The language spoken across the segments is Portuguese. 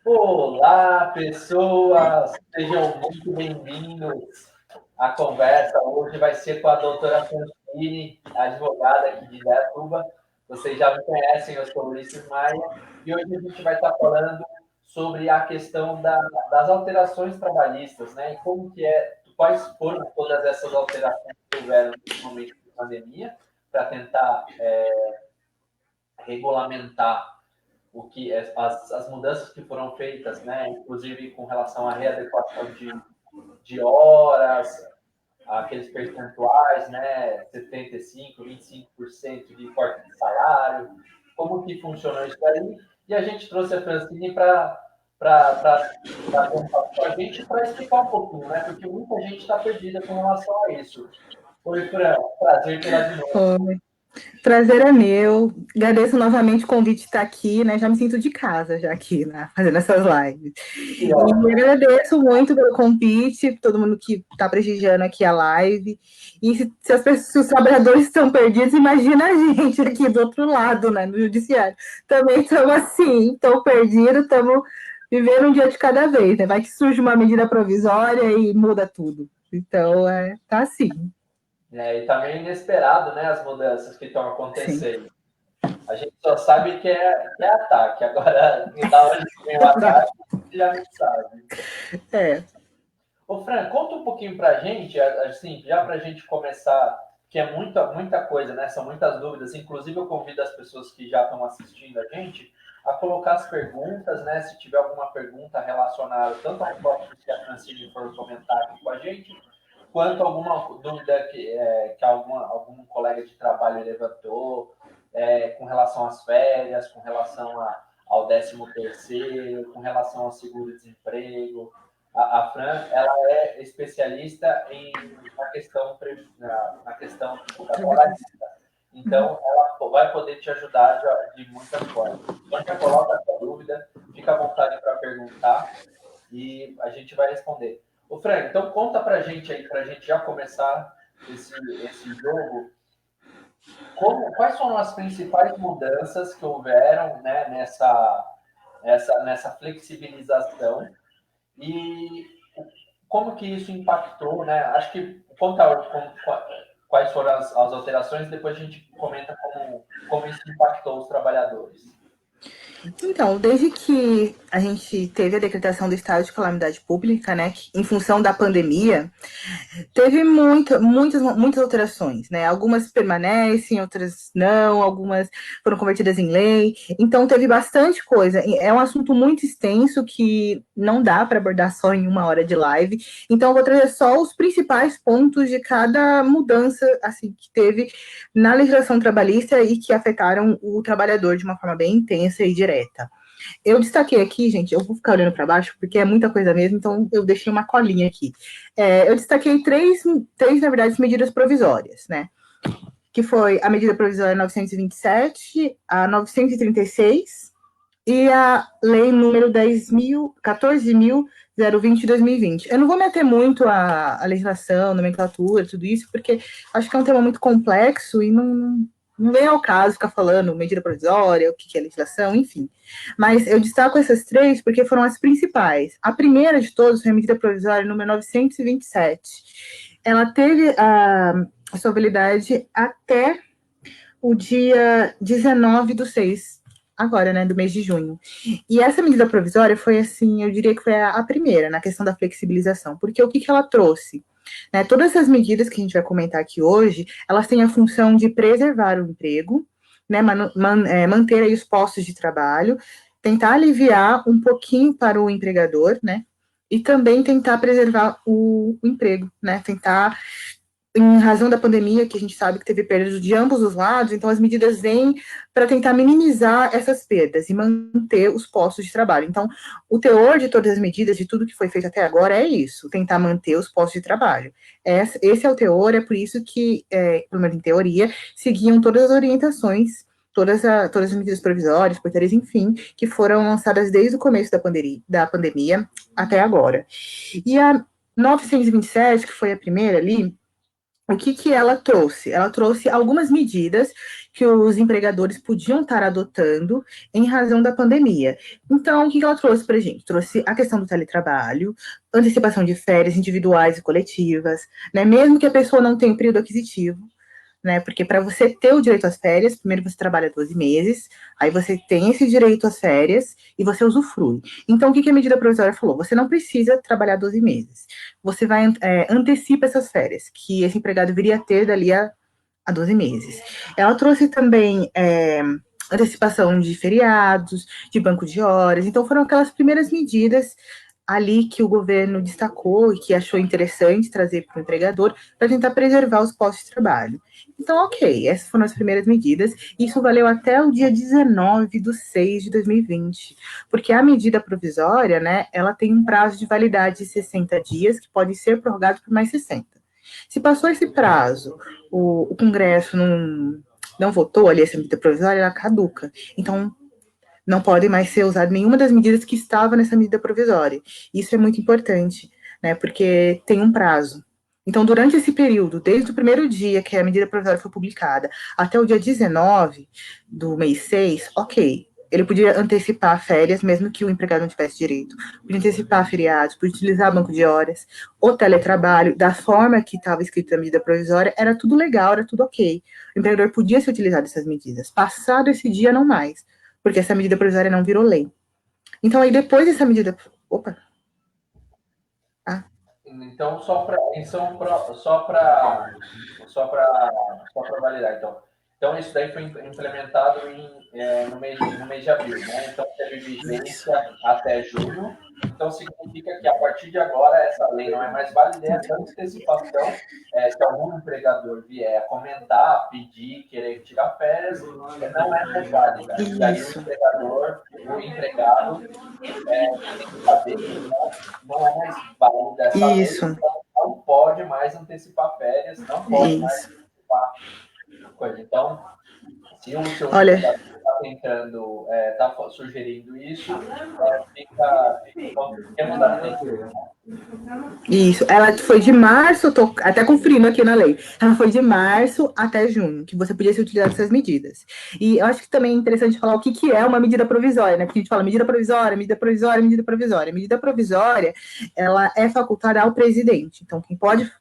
Olá, pessoas! Sejam muito bem-vindos. A conversa hoje vai ser com a doutora Francine, advogada aqui de Indaiatuba. Vocês já me conhecem, eu sou Ulisses Maia, e hoje a gente vai estar falando sobre a questão das alterações trabalhistas, né? E como que quais foram todas essas alterações que houveram nesse momento de pandemia, para tentar regulamentar as mudanças que foram feitas, né, inclusive com relação à readequação de horas, aqueles percentuais, né, 75%, 25% de corte de salário, como que funcionou isso aí. E a gente trouxe a Francine para contar com a gente para explicar um pouquinho, né, porque muita gente está perdida com relação a isso. Oi, Fran, prazer tê-la de novo. Oi. Prazer é meu. Agradeço novamente o convite de estar aqui, né? Já me sinto de casa já aqui, né? Fazendo essas lives. Que E ótimo. agradeço muito pelo convite, todo mundo que está prestigiando aqui a live. E se os trabalhadores estão perdidos, imagina a gente aqui do outro lado, né? No judiciário. Também estamos assim, estão perdidos, estamos vivendo um dia de cada vez, né? Vai que surge uma medida provisória e muda tudo. Então, tá assim. E está meio inesperado, né, as mudanças que estão Sim. acontecendo. A gente só sabe que é ataque. Agora, da onde vem o ataque, a gente já não sabe. É. Ô, Fran, conta um pouquinho para a gente, assim, já para a gente começar, que é muita coisa, né? São muitas dúvidas. Inclusive, eu convido as pessoas que já estão assistindo a gente a colocar as perguntas, né? Se tiver alguma pergunta relacionada tanto ao tópico que a Francine for comentar aqui com a gente, quanto alguma dúvida que algum colega de trabalho levantou, com relação às férias, com relação ao 13º, com relação ao seguro-desemprego. A Fran, ela é especialista na questão trabalhista. Então, ela vai poder te ajudar de muitas formas. Então, já coloca a sua dúvida, fica à vontade para perguntar e a gente vai responder. Ô, Fran, então conta para a gente aí, para a gente já começar esse jogo, quais foram as principais mudanças que houveram, né, nessa flexibilização e como que isso impactou, né? Acho que quais foram as alterações, depois a gente comenta como isso impactou os trabalhadores. Então, desde que a gente teve a decretação do estado de calamidade pública, né, em função da pandemia, teve muitas alterações, né? Algumas permanecem, outras não, algumas foram convertidas em lei. Então, teve bastante coisa. É um assunto muito extenso que não dá para abordar só em uma hora de live. Então, eu vou trazer só os principais pontos de cada mudança assim que teve na legislação trabalhista e que afetaram o trabalhador de uma forma bem intensa e direta. Eu destaquei aqui, gente, eu vou ficar olhando para baixo, porque é muita coisa mesmo, então eu deixei uma colinha aqui. Eu destaquei três, na verdade, medidas provisórias, né? Que foi a medida provisória 927, a 936 e a lei número 14.020 de 2020. Eu não vou meter muito a legislação, nomenclatura, tudo isso, porque acho que é um tema muito complexo e não vem ao caso ficar falando medida provisória, o que é legislação, enfim. Mas eu destaco essas três porque foram as principais. A primeira de todas foi a medida provisória número 927. Ela teve a sua validade até o dia 19/6, agora, né, do mês de junho. E essa medida provisória foi, assim, eu diria que foi a primeira, na questão da flexibilização, porque o que ela trouxe? Né, todas essas medidas que a gente vai comentar aqui hoje, elas têm a função de preservar o emprego, né, manter aí os postos de trabalho, tentar aliviar um pouquinho para o empregador, né, e também tentar preservar o emprego, né, tentar em razão da pandemia, que a gente sabe que teve perdas de ambos os lados, então as medidas vêm para tentar minimizar essas perdas e manter os postos de trabalho. Então, o teor de todas as medidas, de tudo que foi feito até agora, é isso, tentar manter os postos de trabalho. Esse é o teor, é por isso que, pelo menos em teoria, seguiam todas as orientações, todas as medidas provisórias, portarias, enfim, que foram lançadas desde o começo da pandemia até agora. E a 927, que foi a primeira ali, O que ela trouxe? Ela trouxe algumas medidas que os empregadores podiam estar adotando em razão da pandemia. Então, o que ela trouxe para a gente? Trouxe a questão do teletrabalho, antecipação de férias individuais e coletivas, né? Mesmo que a pessoa não tenha o período aquisitivo, né? Porque para você ter o direito às férias, primeiro você trabalha 12 meses, aí você tem esse direito às férias e você usufrui. Então, o que a medida provisória falou? Você não precisa trabalhar 12 meses. Você vai antecipa essas férias, que esse empregado viria a ter dali a 12 meses. Ela trouxe também antecipação de feriados, de banco de horas. Então, foram aquelas primeiras medidas ali que o governo destacou e que achou interessante trazer para o empregador para tentar preservar os postos de trabalho. Então, ok, essas foram as primeiras medidas. Isso valeu até o dia 19/6/2020, porque a medida provisória, né, ela tem um prazo de validade de 60 dias, que pode ser prorrogado por mais 60. Se passou esse prazo, o Congresso não votou ali essa medida provisória, ela caduca. Então, não pode mais ser usada nenhuma das medidas que estava nessa medida provisória. Isso é muito importante, né? Porque tem um prazo. Então, durante esse período, desde o primeiro dia que a medida provisória foi publicada até o dia 19 do mês 6, ok. Ele podia antecipar férias, mesmo que o empregado não tivesse direito. Podia antecipar feriados, podia utilizar banco de horas, o teletrabalho, da forma que estava escrito na medida provisória, era tudo legal, era tudo ok. O empregador podia se utilizar dessas medidas. Passado esse dia, não mais, porque essa medida provisória não virou lei. Então, aí depois dessa medida. Opa! Ah. Então, só para validar, então, isso daí foi implementado no mês de abril, né? Então, teve vigência até junho. Então, significa que, a partir de agora, essa lei não é mais válida. Essa antecipação, se algum empregador vier a comentar, pedir, querer tirar férias, não é mais válida. E aí, o empregado tem que saber que não é mais válida essa lei, então não pode mais antecipar férias, não pode mais antecipar coisa. Então, se o seu empregador está tentando, está sugerindo isso, fica mandado. Isso, ela foi de março, tô até conferindo aqui na lei, ela foi de março até junho, que você podia se utilizar dessas medidas. E eu acho que também é interessante falar o que é uma medida provisória, né? Porque a gente fala medida provisória, medida provisória, medida provisória. Medida provisória, ela é facultada ao presidente. Então, quem pode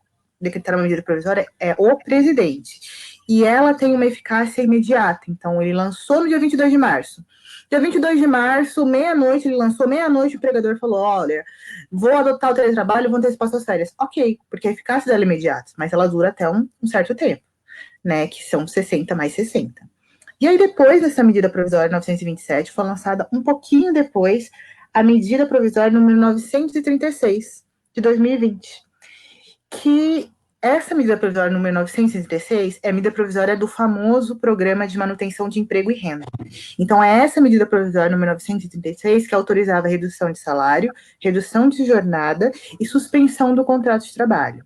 decretar uma medida provisória é o presidente. E ela tem uma eficácia imediata. Então, ele lançou no dia 22 de março. Dia 22 de março, meia-noite, ele lançou meia-noite, o empregador falou, olha, vou adotar o teletrabalho, vou antecipar suas férias. Ok, porque a eficácia dela é imediata, mas ela dura até um certo tempo, né, que são 60 mais 60. E aí, depois dessa medida provisória 927, foi lançada um pouquinho depois a medida provisória número 936, de 2020, que essa medida provisória número 936 é a medida provisória do famoso Programa de Manutenção de Emprego e Renda. Então, é essa medida provisória número 936 que autorizava a redução de salário, redução de jornada e suspensão do contrato de trabalho.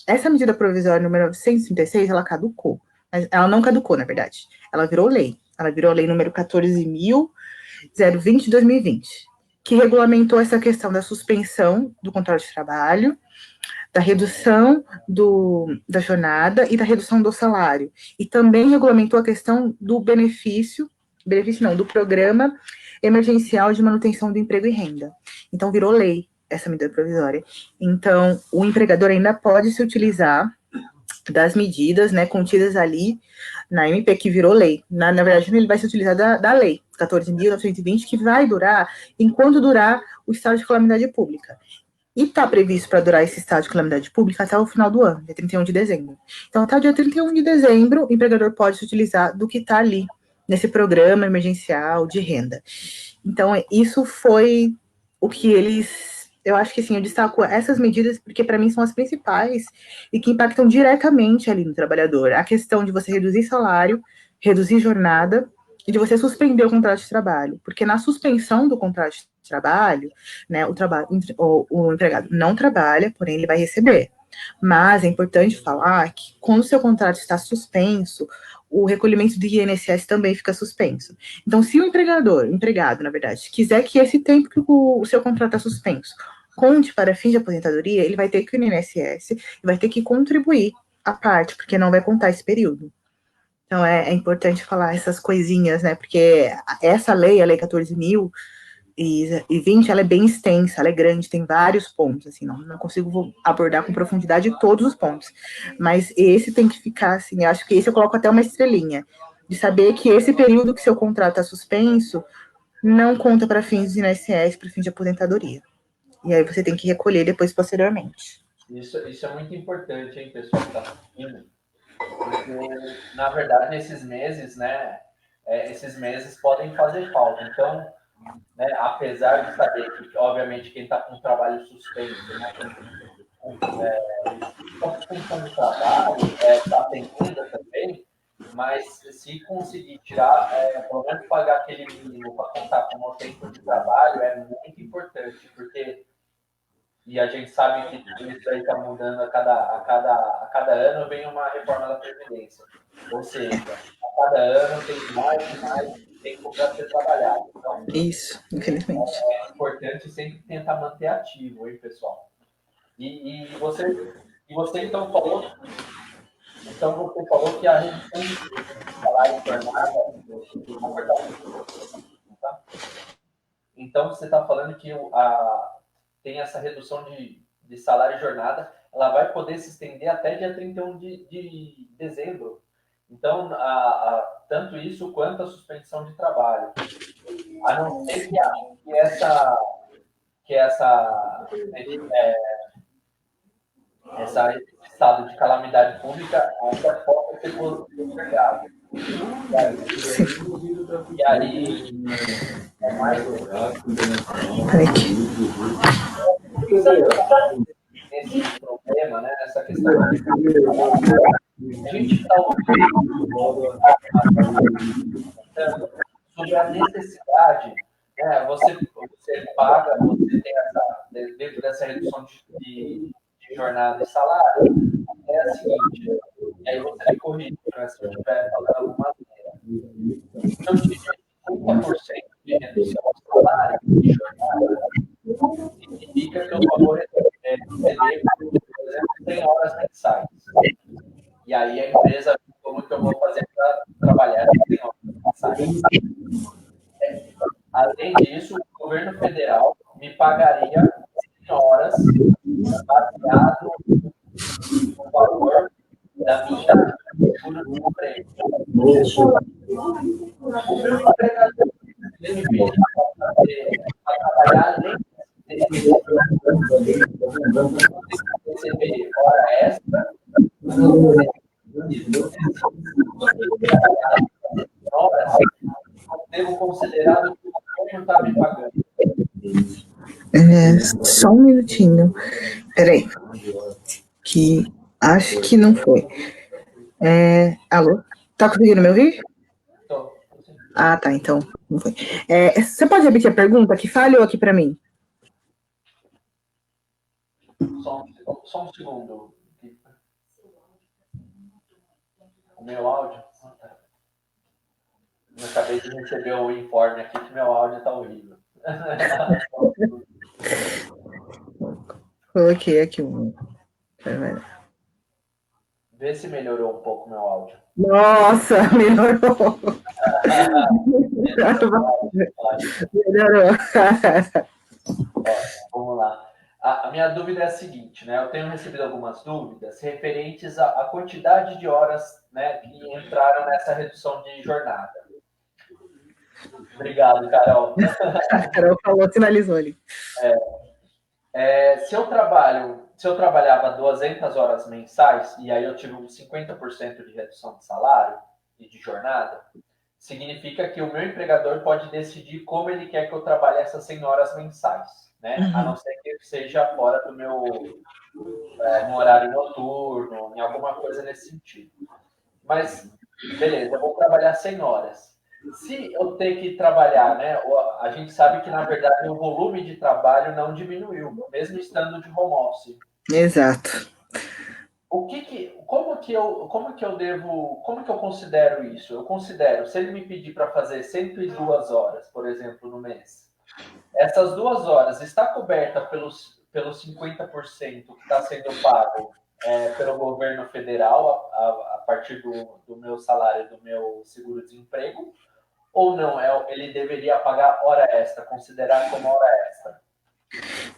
Essa medida provisória número 936, ela caducou. Mas ela não caducou, na verdade. Ela virou lei. Ela virou lei número 14.020 de 2020, que regulamentou essa questão da suspensão do contrato de trabalho, da redução da jornada e da redução do salário. E também regulamentou a questão do do Programa Emergencial de Manutenção do Emprego e Renda. Então, virou lei essa medida provisória. Então, o empregador ainda pode se utilizar das medidas, né, contidas ali na MP, que virou lei. Na verdade, ele vai se utilizar da lei 14.920, que vai durar enquanto durar o estado de calamidade pública. E está previsto para durar esse estado de calamidade pública até o final do ano, dia 31 de dezembro. Então, até o dia 31 de dezembro, o empregador pode se utilizar do que está ali, nesse programa emergencial de renda. Então, isso foi o que eles... Eu acho que, assim, eu destaco essas medidas porque, para mim, são as principais e que impactam diretamente ali no trabalhador. A questão de você reduzir salário, reduzir jornada, e de você suspender o contrato de trabalho, porque na suspensão do contrato de trabalho, né, o empregado não trabalha, porém ele vai receber. Mas é importante falar que quando o seu contrato está suspenso, o recolhimento do INSS também fica suspenso. Então, se o empregado, na verdade, quiser que esse tempo que o seu contrato está suspenso conte para fim de aposentadoria, ele vai ter que ir no INSS e vai ter que contribuir à parte, porque não vai contar esse período. Então, é importante falar essas coisinhas, né? Porque essa lei, a Lei 14.020, ela é bem extensa, ela é grande, tem vários pontos, assim, não consigo abordar com profundidade todos os pontos. Mas esse tem que ficar, assim, acho que esse eu coloco até uma estrelinha, de saber que esse período que seu contrato está suspenso não conta para fins de INSS, para fins de aposentadoria. E aí você tem que recolher depois, posteriormente. Isso é muito importante, hein, pessoal que está assistindo. Porque, na verdade, nesses meses, né, esses meses podem fazer falta. Então, né, apesar de saber que, obviamente, quem está com o trabalho suspenso, né, com suspensão de trabalho, está sem renda também, mas se conseguir tirar, pelo menos pagar aquele mínimo para contar como tempo de trabalho, é muito importante, porque e a gente sabe que isso aí está mudando a cada ano, vem uma reforma da Previdência. Ou seja, a cada ano tem mais e mais tempo para ser trabalhado. Então, isso, infelizmente. É importante sempre tentar manter ativo, hein, pessoal? E você então falou que a redução de salário de jornada, tá? Então você está falando que tem essa redução de salário e jornada, ela vai poder se estender até dia 31 de dezembro. Então, tanto isso quanto a suspensão de trabalho. A não ser que esse estado de calamidade pública até possa ser postergado. E aí é mais esse problema, né, essa questão. A gente está ouvindo sobre a necessidade, né, você paga, você tem dentro dessa redução de jornada e salário, é a seguinte, e aí você me corrige, né, se eu estiver falando alguma maneira. Se eu tiver 30% de redução de salário e jornada, significa que eu vou receber, por exemplo, 100 horas mensais. E aí a empresa, como que eu vou fazer para trabalhar 100 horas mensais? Além disso, o governo federal me pagaria 100 horas baseado no valor da minha seguro-desemprego. O meu empregador me pediu para trabalhar além de receber hora extra, horas, devo considerar o que o governo está me pagando. Só um minutinho. Peraí. Que acho que não foi. Alô? Tá conseguindo me ouvir? Tô. Ah, tá. Então, não foi. Você pode repetir a pergunta que falhou aqui para mim? Só um segundo. O meu áudio. Eu acabei de receber o informe aqui que meu áudio está horrível. Coloquei aqui Vê se melhorou um pouco meu áudio. Nossa, melhorou. Melhorou. Vamos lá. A minha dúvida é a seguinte, né? Eu tenho recebido algumas dúvidas referentes à quantidade de horas, né, que entraram nessa redução de jornada. Obrigado, Carol. A Carol falou, sinalizou ali. Se eu trabalhava 200 horas mensais, e aí eu tive uns 50% de redução de salário e de jornada, significa que o meu empregador pode decidir como ele quer que eu trabalhe essas 100 horas mensais, né? Uhum. A não ser que seja fora do meu no horário noturno, em alguma coisa nesse sentido. Mas, beleza, eu vou trabalhar 100 horas. Se eu ter que trabalhar, né? A gente sabe que, na verdade, o volume de trabalho não diminuiu, mesmo estando de home office. Exato. Como que eu considero isso? Eu considero, se ele me pedir para fazer 102 horas, por exemplo, no mês, essas 2 horas está coberta pelos 50% que está sendo pago pelo governo federal a partir do meu salário, do meu seguro-desemprego, ou não? Ele deveria pagar hora extra, considerar como hora extra?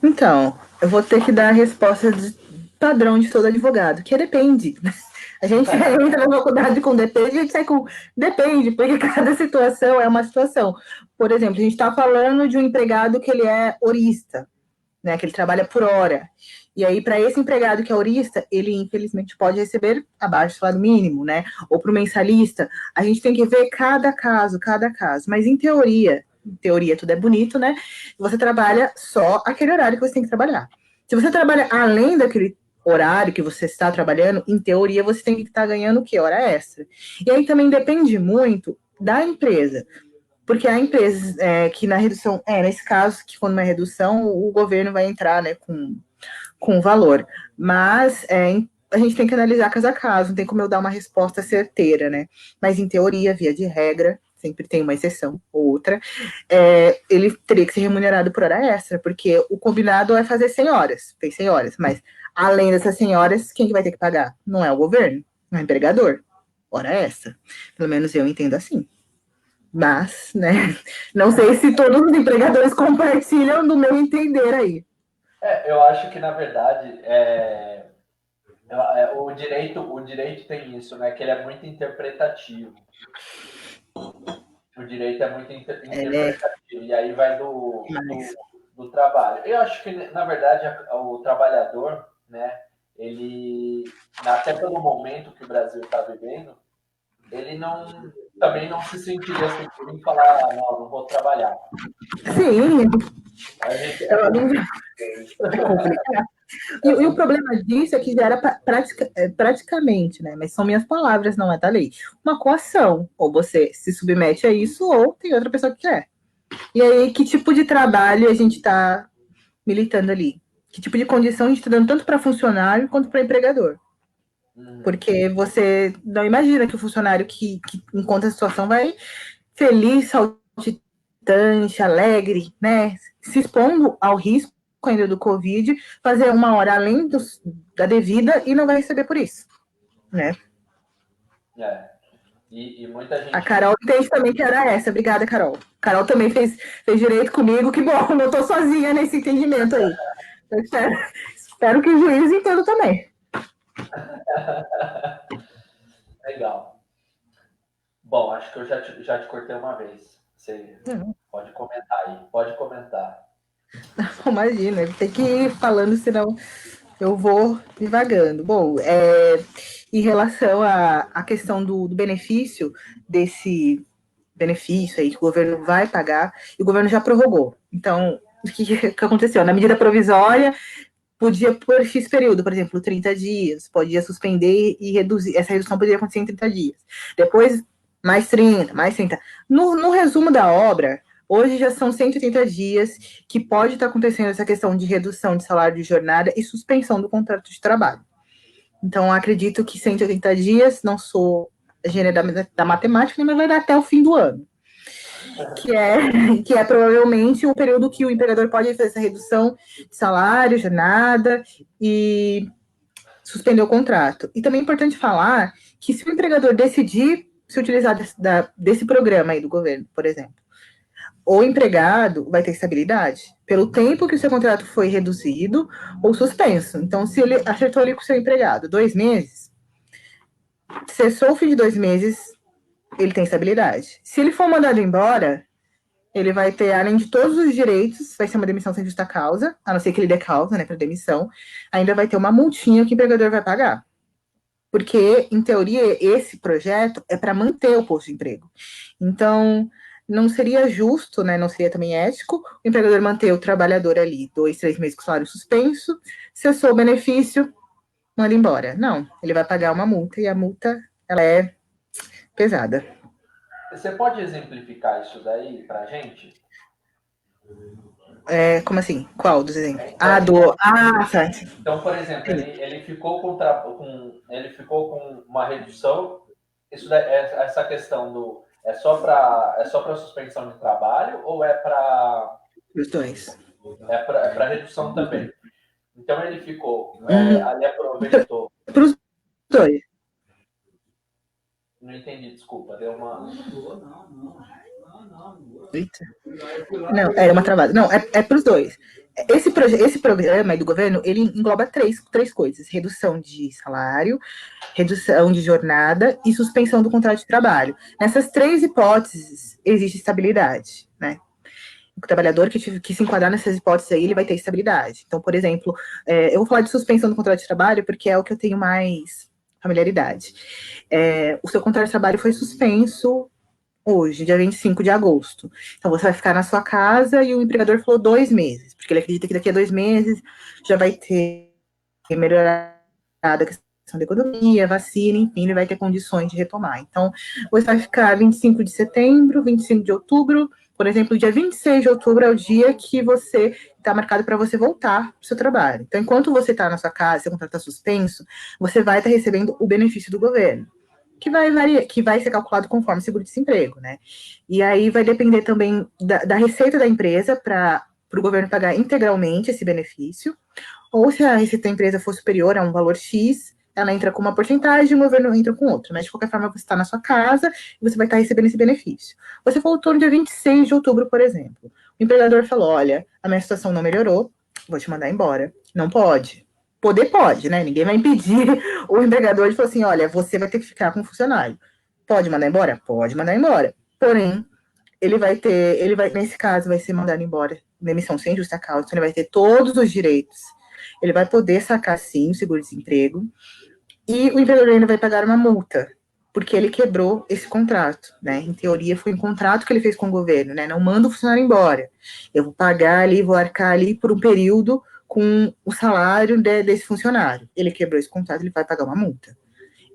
Então, eu vou ter que dar a resposta padrão de todo advogado, que depende. A gente entra na faculdade com depende, a gente sai com depende, porque cada situação é uma situação. Por exemplo, a gente está falando de um empregado que ele é horista, né, que ele trabalha por hora. E aí, para esse empregado que é horista, ele infelizmente pode receber abaixo do salário mínimo, né? Ou para o mensalista. A gente tem que ver cada caso, cada caso. Mas em teoria tudo é bonito, né? Você trabalha só aquele horário que você tem que trabalhar. Se você trabalha além daquele horário que você está trabalhando, em teoria você tem que estar ganhando o quê? Hora extra. E aí também depende muito da empresa. Porque há empresas que na redução, nesse caso, que quando uma redução, o governo vai entrar, né, com valor. Mas a gente tem que analisar caso a caso, não tem como eu dar uma resposta certeira, né? Mas em teoria, via de regra, sempre tem uma exceção ou outra, ele teria que ser remunerado por hora extra, porque o combinado é fazer 100 horas, fez 100 horas, mas além dessas 100 horas, quem que vai ter que pagar? Não é o governo, é o empregador. Hora extra. Pelo menos eu entendo assim. Mas, né, não sei se todos os empregadores compartilham do meu entender aí. Eu acho que, na verdade, o direito tem isso, né? Que ele é muito interpretativo. O direito é muito interpretativo. E aí vai do trabalho. Eu acho que, na verdade, o trabalhador, né? Ele, até pelo momento que o Brasil está vivendo, ele também não se sentiria seguro em falar, não vou trabalhar. Sim, A gente é complicado. E o problema disso é que já era praticamente, né? Mas são minhas palavras, não é da lei. Uma coação. Ou você se submete a isso, ou tem outra pessoa que quer. E aí, que tipo de trabalho a gente está militando ali? Que tipo de condição a gente está dando tanto para funcionário quanto para empregador? Porque você não imagina que o funcionário que encontra a situação vai feliz, saltitante, alegre, né? Se expondo ao risco ainda do Covid, fazer uma hora além da devida e não vai receber por isso, né? E muita gente. A Carol entende também que era essa. Obrigada, Carol. Carol também fez direito comigo. Que bom, não estou sozinha nesse entendimento aí. Eu espero que o juiz entenda também. Legal. Bom, acho que eu já te cortei uma vez. Você pode comentar aí, pode comentar. Imagina, tem que ir falando, senão eu vou divagando. Bom, em relação à questão do benefício, desse benefício aí que o governo vai pagar, e o governo já prorrogou. Então, o que aconteceu? Na medida provisória, podia por X período, por exemplo, 30 dias, podia suspender e reduzir. Essa redução poderia acontecer em 30 dias. Depois, mais 30, mais 30. No resumo da obra, hoje já são 180 dias que pode estar acontecendo essa questão de redução de salário de jornada e suspensão do contrato de trabalho. Então, acredito que 180 dias, não sou gênero da matemática, mas vai dar até o fim do ano. Que é provavelmente o período que o empregador pode fazer essa redução de salário, jornada e suspender o contrato. E também é importante falar que se o empregador decidir se utilizar desse programa aí do governo, por exemplo, o empregado vai ter estabilidade pelo tempo que o seu contrato foi reduzido ou suspenso. Então, se ele acertou ali com o seu empregado 2 meses, cessou o fim de 2 meses, ele tem estabilidade. Se ele for mandado embora, ele vai ter, além de todos os direitos, vai ser uma demissão sem justa causa, a não ser que ele dê causa, né, para demissão, ainda vai ter uma multinha que o empregador vai pagar. Porque, em teoria, esse projeto é para manter o posto de emprego. Então, não seria justo, né, não seria também ético, o empregador manter o trabalhador ali 2, 3 meses com salário suspenso, cessou o benefício, manda embora. Não, ele vai pagar uma multa, e a multa, ela é pesada. Você pode exemplificar isso daí para a gente? Como assim? Qual dos exemplos? Certo. Então, por exemplo, ele ficou ele ficou com uma redução. Isso daí, essa questão é só para suspensão de trabalho ou é para Os dois. é para redução também? Então ele ficou, ali aproveitou. Para os dois. Não entendi, desculpa, deu uma... Eita. Não, é uma travada. Não, é para os dois. Esse programa aí do governo, ele engloba três coisas: redução de salário, redução de jornada e suspensão do contrato de trabalho. Nessas três hipóteses, existe estabilidade, né? O trabalhador que se enquadrar nessas hipóteses aí, ele vai ter estabilidade. Então, por exemplo, eu vou falar de suspensão do contrato de trabalho porque é o que eu tenho mais familiaridade. O seu contrato de trabalho foi suspenso hoje, dia 25 de agosto. Então, você vai ficar na sua casa e o empregador falou 2 meses, porque ele acredita que daqui a 2 meses já vai ter melhorado a questão da economia, vacina, enfim, ele vai ter condições de retomar. Então, você vai ficar 25 de setembro, 25 de outubro, por exemplo, dia 26 de outubro é o dia que você está marcado para você voltar para o seu trabalho. Então, enquanto você está na sua casa, seu contrato está suspenso, você vai estar recebendo o benefício do governo, que vai ser calculado conforme o seguro-desemprego, né? E aí vai depender também da receita da empresa para o governo pagar integralmente esse benefício, ou se a receita da empresa for superior a um valor X, ela entra com uma porcentagem e o governo entra com outra. Mas, de qualquer forma, você está na sua casa e você vai estar recebendo esse benefício. Você voltou no dia 26 de outubro, por exemplo. O empregador falou, olha, a minha situação não melhorou, vou te mandar embora. Não pode. Poder pode, né? Ninguém vai impedir o empregador de falar assim, olha, você vai ter que ficar com o funcionário. Pode mandar embora? Pode mandar embora. Porém, nesse caso, vai ser mandado embora, demissão sem justa causa, então ele vai ter todos os direitos. Ele vai poder sacar, sim, o seguro-desemprego, e o empregador ainda vai pagar uma multa, porque ele quebrou esse contrato, né? Em teoria, foi um contrato que ele fez com o governo, né? Não manda o funcionário embora. Eu vou pagar ali, vou arcar ali por um período com o salário desse funcionário. Ele quebrou esse contrato, ele vai pagar uma multa.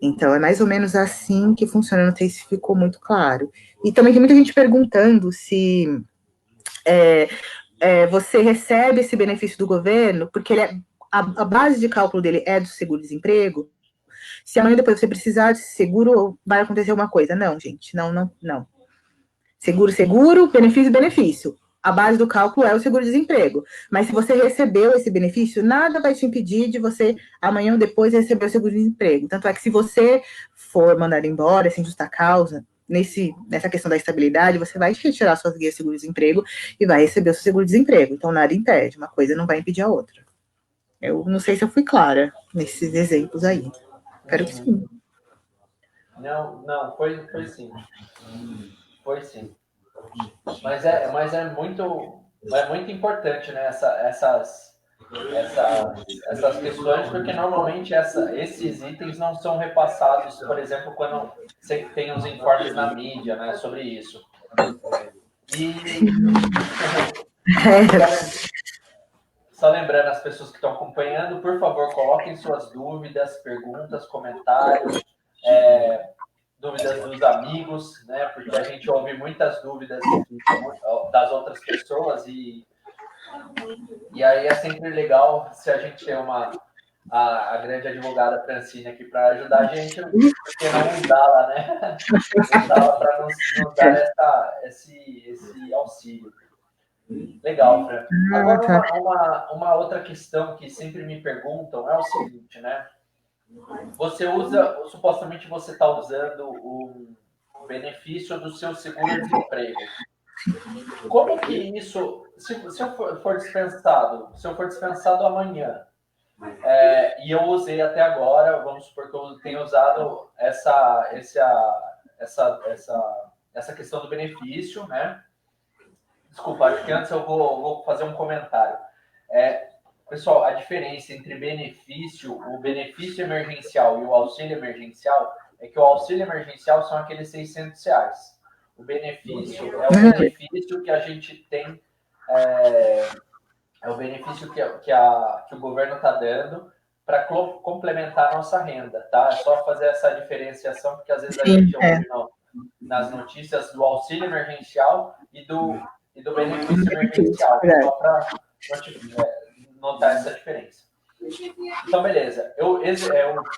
Então, é mais ou menos assim que funciona, não sei se ficou muito claro. E também tem muita gente perguntando se você recebe esse benefício do governo, porque a base de cálculo dele é do seguro-desemprego. Se amanhã depois você precisar de seguro, vai acontecer uma coisa. Não, gente, não. Seguro, benefício. A base do cálculo é o seguro-desemprego. Mas se você recebeu esse benefício, nada vai te impedir de você, amanhã ou depois, receber o seguro-desemprego. Tanto é que se você for mandado embora, sem justa causa, nessa questão da estabilidade, você vai retirar suas guias de seguro-desemprego e vai receber o seu seguro-desemprego. Então, nada impede. Uma coisa não vai impedir a outra. Eu não sei se eu fui clara nesses exemplos aí. Espero que sim. Não, foi sim. Foi sim. Mas é muito importante, né, essas questões, porque normalmente esses itens não são repassados, por exemplo, quando tem os informes na mídia, né, sobre isso. E só lembrando as pessoas que estão acompanhando, por favor, coloquem suas dúvidas, perguntas, comentários, dúvidas dos amigos, né? Porque a gente ouve muitas dúvidas das outras pessoas e aí é sempre legal se a gente tem a grande advogada Francine aqui para ajudar a gente, porque não dá lá, né? Não dá para nos dar esse auxílio. Legal, Fran. Agora, uma outra questão que sempre me perguntam é o seguinte, né? Supostamente você está usando o benefício do seu seguro-desemprego. Como que isso, se eu for dispensado amanhã, e eu usei até agora, vamos supor que eu tenha usado essa questão do benefício, né? Desculpa, acho que antes eu vou fazer um comentário. Pessoal, a diferença entre o benefício emergencial e o auxílio emergencial é que o auxílio emergencial são aqueles R$600. O benefício é o benefício que a gente tem, é o benefício que o governo está dando para complementar a nossa renda, tá? É só fazer essa diferenciação, porque às vezes a gente ouve nas notícias do auxílio emergencial e do benefício emergencial, só para notar essa diferença. Então, beleza. Eu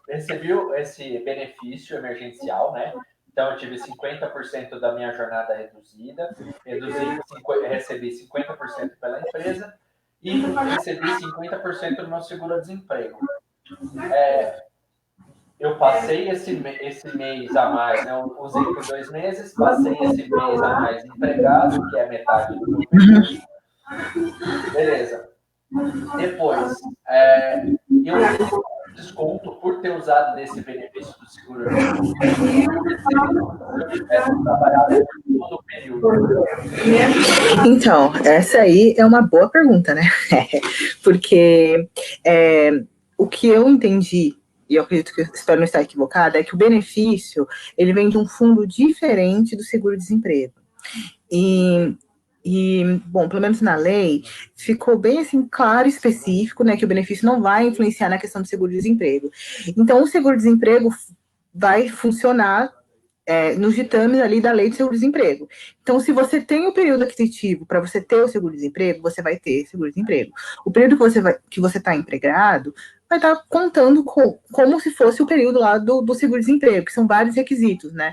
recebi esse benefício emergencial, né? Então, eu tive 50% da minha jornada reduzida, recebi 50% pela empresa e recebi 50% do meu seguro-desemprego. Eu passei esse mês a mais, né? Eu usei por 2 meses, passei esse mês a mais empregado, que é metade do meu período. Beleza. Depois, eu tenho desconto por ter usado desse benefício do seguro-desemprego se eu tivesse trabalhado todo o período. Então, essa aí é uma boa pergunta, né? Porque o que eu entendi, e eu acredito que eu espero não estar equivocada, é que o benefício ele vem de um fundo diferente do seguro-desemprego. Bom, pelo menos na lei, ficou bem assim claro e específico, né, que o benefício não vai influenciar na questão do seguro-desemprego. Então, o seguro-desemprego vai funcionar nos ditames ali da lei de seguro-desemprego. Então, se você tem o período aquisitivo para você ter o seguro-desemprego, você vai ter seguro-desemprego. O período que você está empregado vai estar contando como se fosse o período lá do seguro-desemprego, que são vários requisitos, né?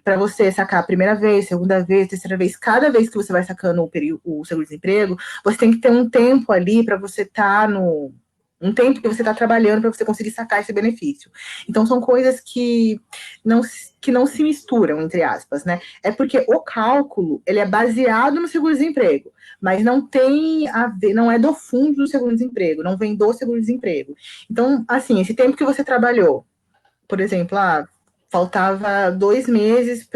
Para você sacar a primeira vez, segunda vez, terceira vez, cada vez que você vai sacando o seguro-desemprego, você tem que ter um tempo ali para você estar um tempo que você está trabalhando para você conseguir sacar esse benefício. Então, são coisas que não se misturam, entre aspas, né? É porque o cálculo, ele é baseado no seguro-desemprego, mas não tem a ver, não é do fundo do seguro-desemprego, não vem do seguro-desemprego. Então, assim, esse tempo que você trabalhou, por exemplo, faltava 2 meses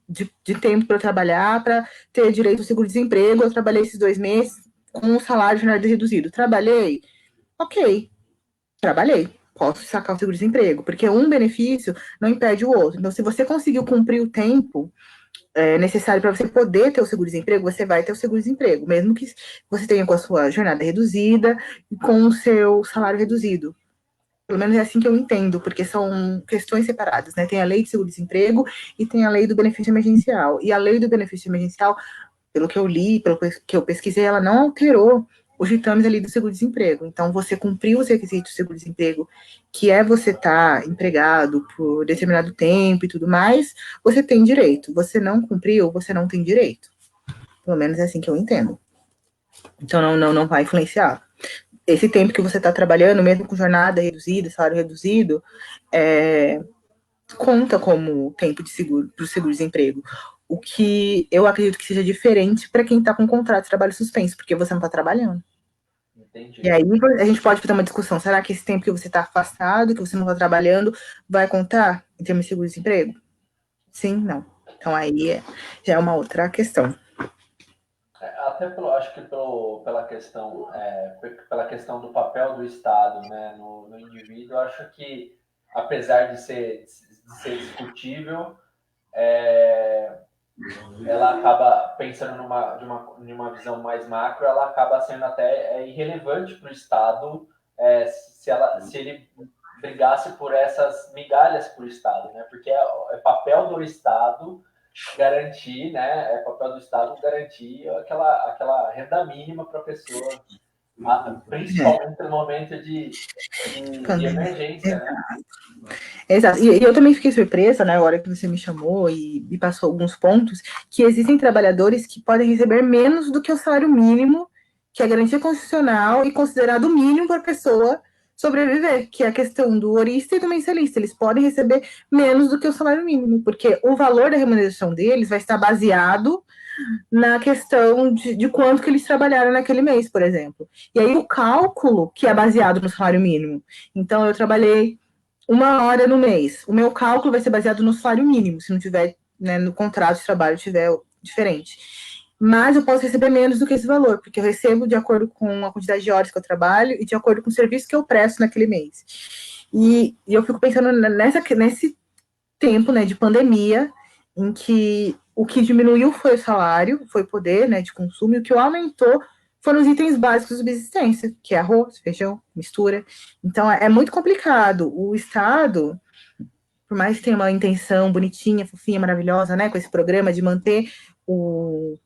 de tempo para trabalhar, para ter direito ao seguro-desemprego, eu trabalhei esses 2 meses com um salário de jornada reduzido. Trabalhei? Ok, trabalhei. Posso sacar o seguro-desemprego, porque um benefício não impede o outro. Então, se você conseguiu cumprir o tempo necessário para você poder ter o seguro-desemprego, você vai ter o seguro-desemprego, mesmo que você tenha com a sua jornada reduzida e com o seu salário reduzido. Pelo menos é assim que eu entendo, porque são questões separadas, né? Tem a lei de seguro-desemprego e tem a lei do benefício emergencial. E a lei do benefício emergencial, pelo que eu li, pelo que eu pesquisei, ela não alterou os ditames ali do seguro-desemprego. Então, você cumpriu os requisitos do seguro-desemprego, que é você estar empregado por determinado tempo e tudo mais, você tem direito. Você não cumpriu, você não tem direito. Pelo menos é assim que eu entendo. Então, não vai influenciar. Esse tempo que você está trabalhando, mesmo com jornada reduzida, salário reduzido, conta como tempo de seguro para o seguro-desemprego. O que eu acredito que seja diferente para quem está com contrato de trabalho suspenso, porque você não está trabalhando. Entendi. E aí a gente pode fazer uma discussão. Será que esse tempo que você está afastado, que você não está trabalhando, vai contar em termos de seguro-desemprego? Sim, não. Então aí já é uma outra questão. Até acho que pela questão do papel do Estado, né, no indivíduo, acho que, apesar de ser discutível, ela acaba pensando numa visão mais macro, ela acaba sendo até irrelevante para o Estado se ele brigasse por essas migalhas para o Estado, né? Porque é papel do Estado garantir, né? É papel do Estado garantir aquela renda mínima para a pessoa, principalmente no momento de emergência, né? Exato. E eu também fiquei surpresa, né, na hora que você me chamou e me passou alguns pontos, que existem trabalhadores que podem receber menos do que o salário mínimo, que é garantia constitucional e considerado o mínimo para a pessoa sobreviver, que é a questão do horista e do mensalista. Eles podem receber menos do que o salário mínimo, porque o valor da remuneração deles vai estar baseado na questão de quanto que eles trabalharam naquele mês, por exemplo. E aí o cálculo que é baseado no salário mínimo. Então, eu trabalhei 1 hora no mês. O meu cálculo vai ser baseado no salário mínimo, se não tiver, né, no contrato de trabalho tiver diferente. Mas eu posso receber menos do que esse valor, porque eu recebo de acordo com a quantidade de horas que eu trabalho e de acordo com o serviço que eu presto naquele mês. E eu fico pensando nesse tempo, né, de pandemia, em que o que diminuiu foi o salário, foi o poder, né, de consumo, e o que aumentou foram os itens básicos de subsistência, que é arroz, feijão, mistura. Então, é muito complicado. O Estado, por mais que tenha uma intenção bonitinha, fofinha, maravilhosa, né, com esse programa de manter o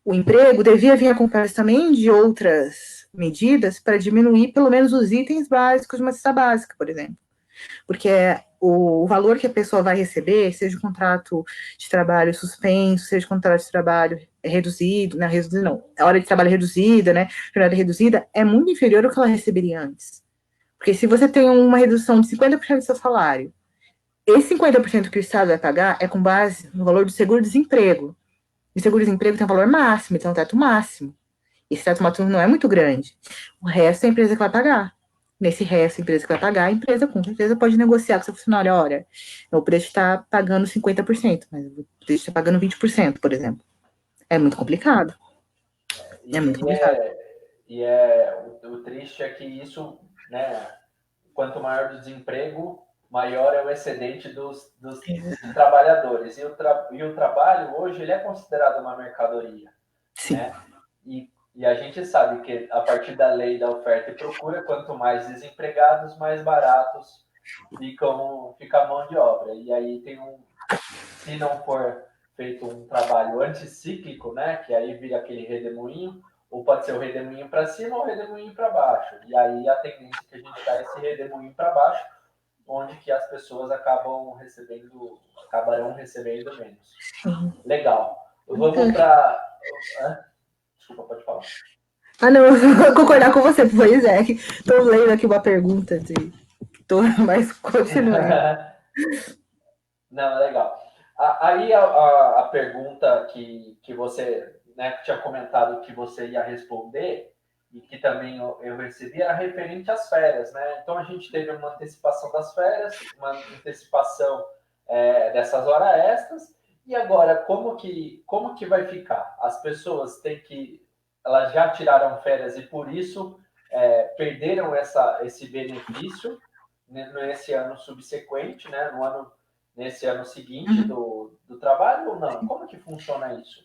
emprego, devia vir acompanhado também de outras medidas para diminuir pelo menos os itens básicos de uma cesta básica, por exemplo. Porque o valor que a pessoa vai receber, seja o contrato de trabalho suspenso, seja o contrato de trabalho reduzido, não, reduzido não, a hora de trabalho reduzida, né, jornada reduzida, é muito inferior ao que ela receberia antes. Porque se você tem uma redução de 50% do seu salário, esse 50% que o Estado vai pagar é com base no valor do seguro-desemprego. O seguro-desemprego tem um valor máximo, tem um teto máximo. Esse teto máximo não é muito grande. O resto é a empresa que vai pagar. Nesse resto, a empresa que vai pagar, a empresa com certeza pode negociar com o seu funcionário. Olha, o preço está pagando 50%, mas o preço está pagando 20%, por exemplo. É muito complicado. É muito complicado. O triste é que isso, né, quanto maior o desemprego, maior é o excedente dos trabalhadores. E o trabalho, hoje, ele é considerado uma mercadoria. Sim. Né? E a gente sabe que, a partir da lei da oferta e procura, quanto mais desempregados, mais baratos fica a mão de obra. E aí se não for feito um trabalho anticíclico, né, que aí vira aquele redemoinho, ou pode ser o redemoinho para cima ou o redemoinho para baixo. E aí a tendência que a gente está é esse redemoinho para baixo, onde que as pessoas acabarão recebendo menos. Legal. Vamos para... Desculpa, pode falar. Não, eu vou concordar com você, pois é. Estou lendo aqui uma pergunta, mas continuando. Não, legal. Aí a pergunta que você, né, que tinha comentado que você ia responder, e que também eu recebi, era referente às férias, né? Então a gente teve uma antecipação das férias, uma antecipação dessas horas extras, e agora como que vai ficar? As pessoas elas já tiraram férias e por isso perderam esse benefício nesse ano subsequente, né? Nesse ano seguinte do trabalho ou não? Como que funciona isso?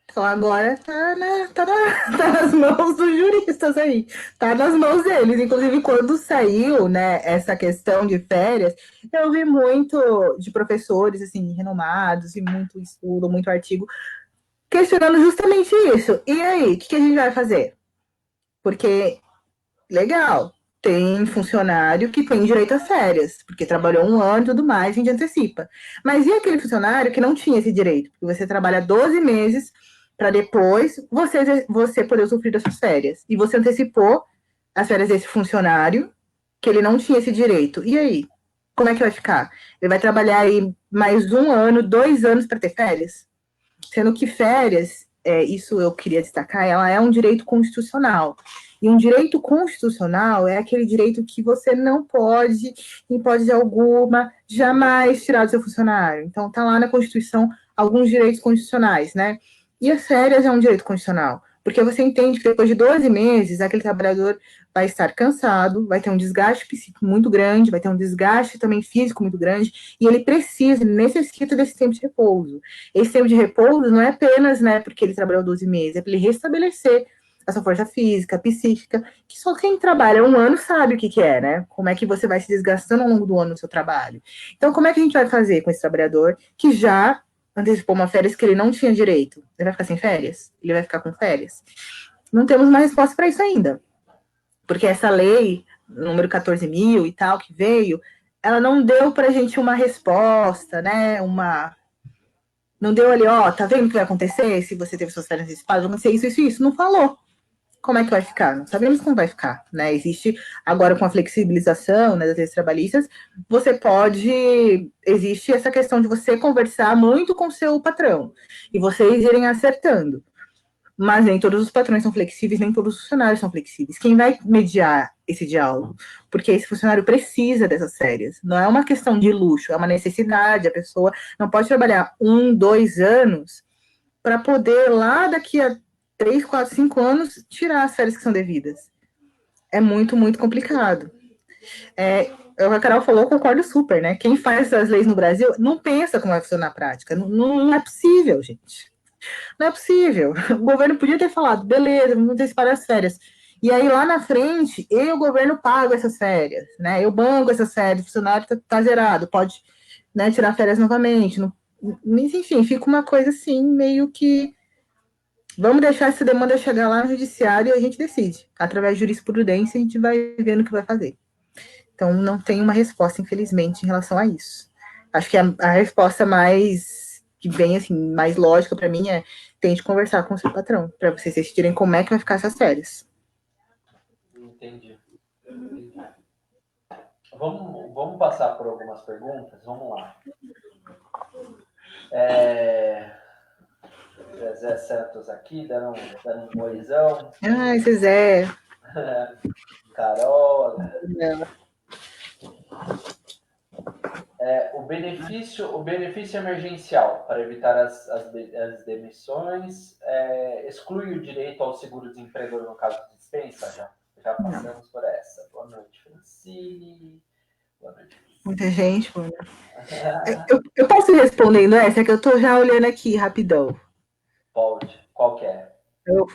Então agora tá nas mãos dos juristas aí, tá nas mãos deles. Inclusive, quando saiu, né, essa questão de férias, eu vi muito de professores, assim, renomados, e muito estudo, muito artigo, questionando justamente isso. E aí, o que a gente vai fazer? Porque, legal, tem funcionário que tem direito às férias, porque trabalhou um ano e tudo mais, a gente antecipa. Mas e aquele funcionário que não tinha esse direito? Porque você trabalha 12 meses para depois você poder usufruir das suas férias. E você antecipou as férias desse funcionário, que ele não tinha esse direito. E aí? Como é que vai ficar? Ele vai trabalhar aí mais 1 ano, 2 anos para ter férias? Sendo que férias, isso eu queria destacar, ela é um direito constitucional. E um direito constitucional é aquele direito que você não pode, em hipótese alguma, jamais tirar do seu funcionário. Então, está lá na Constituição alguns direitos constitucionais, né? E as férias é um direito constitucional, porque você entende que depois de 12 meses, aquele trabalhador vai estar cansado, vai ter um desgaste psíquico muito grande, vai ter um desgaste também físico muito grande, e ele necessita desse tempo de repouso. Esse tempo de repouso não é apenas, né, porque ele trabalhou 12 meses, é para ele restabelecer a sua força física, psíquica, que só quem trabalha 1 ano sabe o que é, né? Como é que você vai se desgastando ao longo do ano no seu trabalho. Então, como é que a gente vai fazer com esse trabalhador que já antecipou uma férias que ele não tinha direito? Ele vai ficar sem férias? Ele vai ficar com férias? Não temos uma resposta para isso ainda. Porque essa lei, número 14.000 e tal, que veio, ela não deu para a gente uma resposta, né? Não deu ali, ó, tá vendo o que vai acontecer se você teve suas férias antecipadas? Vai acontecer isso. Não falou. Como é que vai ficar? Não sabemos como vai ficar, né? Existe, agora com a flexibilização, né, das leis trabalhistas, existe essa questão de você conversar muito com o seu patrão e vocês irem acertando. Mas nem todos os patrões são flexíveis, nem todos os funcionários são flexíveis. Quem vai mediar esse diálogo? Porque esse funcionário precisa dessas férias. Não é uma questão de luxo, é uma necessidade. A pessoa não pode trabalhar 1, 2 anos para poder, lá daqui a 3, 4, 5 anos, tirar as férias que são devidas. É muito, muito complicado. O que a Carol falou, eu concordo super, né? Quem faz essas leis no Brasil não pensa como vai funcionar na prática. Não é possível, gente. Não é possível. O governo podia ter falado, beleza, vamos antecipar as férias. E aí, lá na frente, o governo paga essas férias, né? Eu banco essas férias, o funcionário tá zerado, pode, né, tirar férias novamente. Mas, enfim, fica uma coisa assim, meio que vamos deixar essa demanda chegar lá no judiciário e a gente decide. Através de jurisprudência, a gente vai vendo o que vai fazer. Então, não tem uma resposta, infelizmente, em relação a isso. Acho que a resposta mais que vem, assim, mais lógica para mim é tente conversar com o seu patrão, para vocês decidirem como é que vai ficar essas férias. Entendi. Vamos passar por algumas perguntas? Vamos lá. Zé Santos aqui, dando um oizão. Ai, Zé. Carol. O benefício emergencial para evitar as demissões exclui o direito ao seguro-desemprego no caso de dispensa? Já passamos por essa. Boa noite, Francine. Boa noite. Muita gente, mano. Eu posso ir respondendo essa, que eu tô já olhando aqui, rapidão. Pode. Qual que é? Eu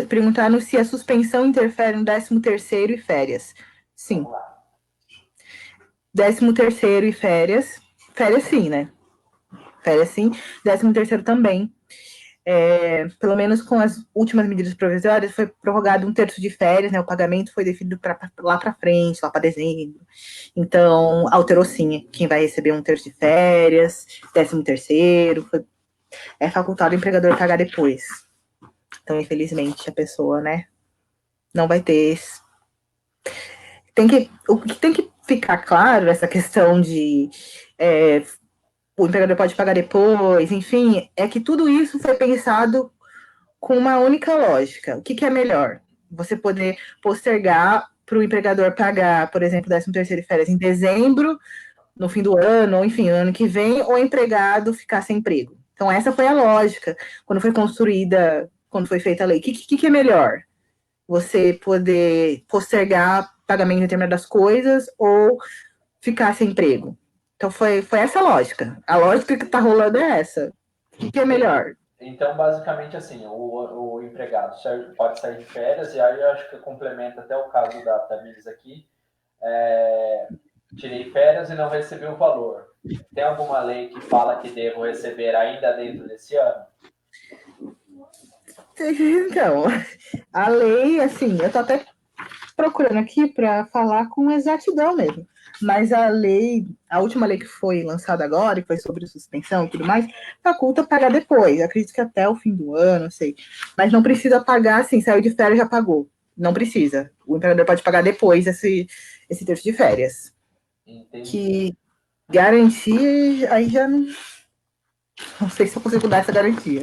perguntaram se a suspensão interfere no 13º e férias. Sim. Vamos lá. 13º e férias. Férias sim, né? Férias sim. 13º também. Pelo menos com as últimas medidas provisórias, foi prorrogado 1/3 de férias, né? O pagamento foi definido lá para frente, lá para dezembro. Então, alterou sim. Quem vai receber 1/3 de férias, 13º, é facultado o empregador pagar depois. Então, infelizmente, a pessoa, né, não vai ter. O que tem que ficar claro, essa questão de o empregador pode pagar depois, enfim, é que tudo isso foi pensado com uma única lógica. O que é melhor? Você poder postergar para o empregador pagar, por exemplo, 13º férias em dezembro, no fim do ano, ou enfim, no ano que vem, ou o empregado ficar sem emprego. Então, essa foi a lógica quando foi construída, quando foi feita a lei. O que é melhor? Você poder postergar pagamento de determinadas coisas ou ficar sem emprego? Então, foi essa a lógica. A lógica que está rolando é essa. O que é melhor? Então, basicamente, assim, o empregado pode sair de férias, e aí eu acho que complementa até o caso da Tamires aqui. Tirei férias e não recebi o valor. Tem alguma lei que fala que devo receber ainda dentro desse ano? Então, a lei, assim, eu tô até procurando aqui para falar com exatidão mesmo. Mas a última lei que foi lançada agora, que foi sobre suspensão e tudo mais, faculta pagar depois. Acredito que até o fim do ano, não sei. Mas não precisa pagar, assim, saiu de férias, já pagou. Não precisa. O empregador pode pagar depois esse terço de férias. Entendi. Que garantia, aí já não sei se eu consigo dar essa garantia.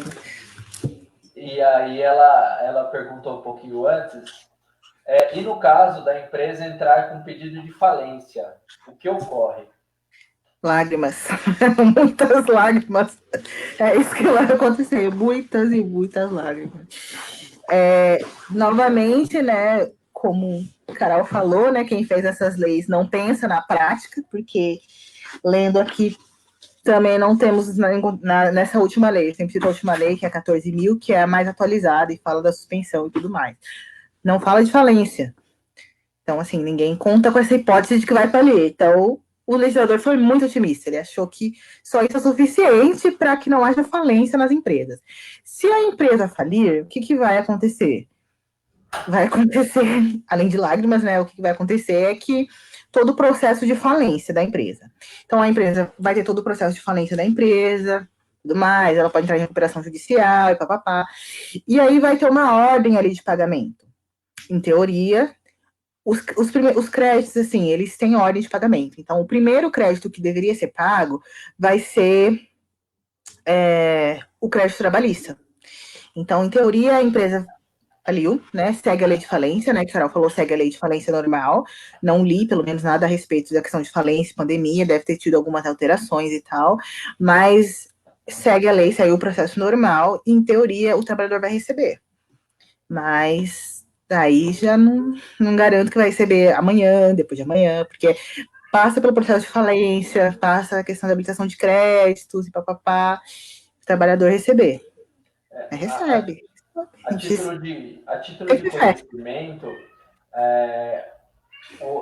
E aí ela perguntou um pouquinho antes, e no caso da empresa entrar com pedido de falência, o que ocorre? Lágrimas. Muitas lágrimas. É isso que vai acontecer. Muitas e muitas lágrimas. Novamente, né, como o Carol falou, né, quem fez essas leis não pensa na prática, porque lendo aqui também não temos nessa última lei, sempre cito a última lei, que é 14.000, que é a mais atualizada e fala da suspensão e tudo mais. Não fala de falência. Então, assim, ninguém conta com essa hipótese de que vai falir. Então, o legislador foi muito otimista. Ele achou que só isso é suficiente para que não haja falência nas empresas. Se a empresa falir, o que vai acontecer? Vai acontecer, além de lágrimas, né? O que vai acontecer é que todo o processo de falência da empresa. Então, a empresa vai ter todo o processo de falência da empresa, tudo mais, ela pode entrar em recuperação judicial e papapá. E aí vai ter uma ordem ali de pagamento. Em teoria, os créditos, assim, eles têm ordem de pagamento. Então, o primeiro crédito que deveria ser pago vai ser o crédito trabalhista. Então, em teoria, a empresa faliu, né? Segue a lei de falência, né? Que a Carol falou, segue a lei de falência normal. Não li, pelo menos, nada a respeito da questão de falência, pandemia, deve ter tido algumas alterações e tal, mas segue a lei, saiu o processo normal, e, em teoria, o trabalhador vai receber. Mas daí já não garanto que vai receber amanhã, depois de amanhã, porque passa pelo processo de falência, passa a questão da habilitação de créditos e papapá, o trabalhador receber. Recebe. A título de conhecimento,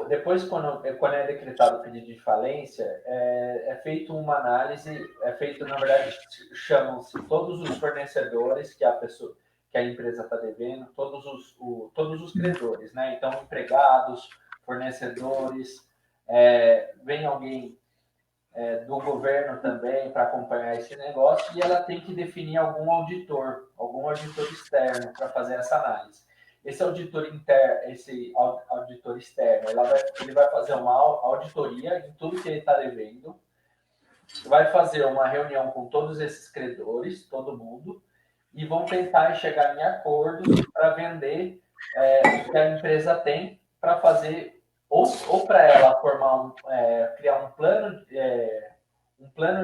depois quando é decretado o pedido de falência, é feito uma análise, na verdade, chamam-se todos os fornecedores que a empresa está devendo, todos os credores, né? Então, empregados, fornecedores, vem alguém do governo também para acompanhar esse negócio, e ela tem que definir algum auditor externo para fazer essa análise. Esse auditor externo, ele vai fazer uma auditoria em tudo que ele está devendo, vai fazer uma reunião com todos esses credores, todo mundo, e vão tentar chegar em acordos para vender o que a empresa tem, para fazer ou para ela criar um plano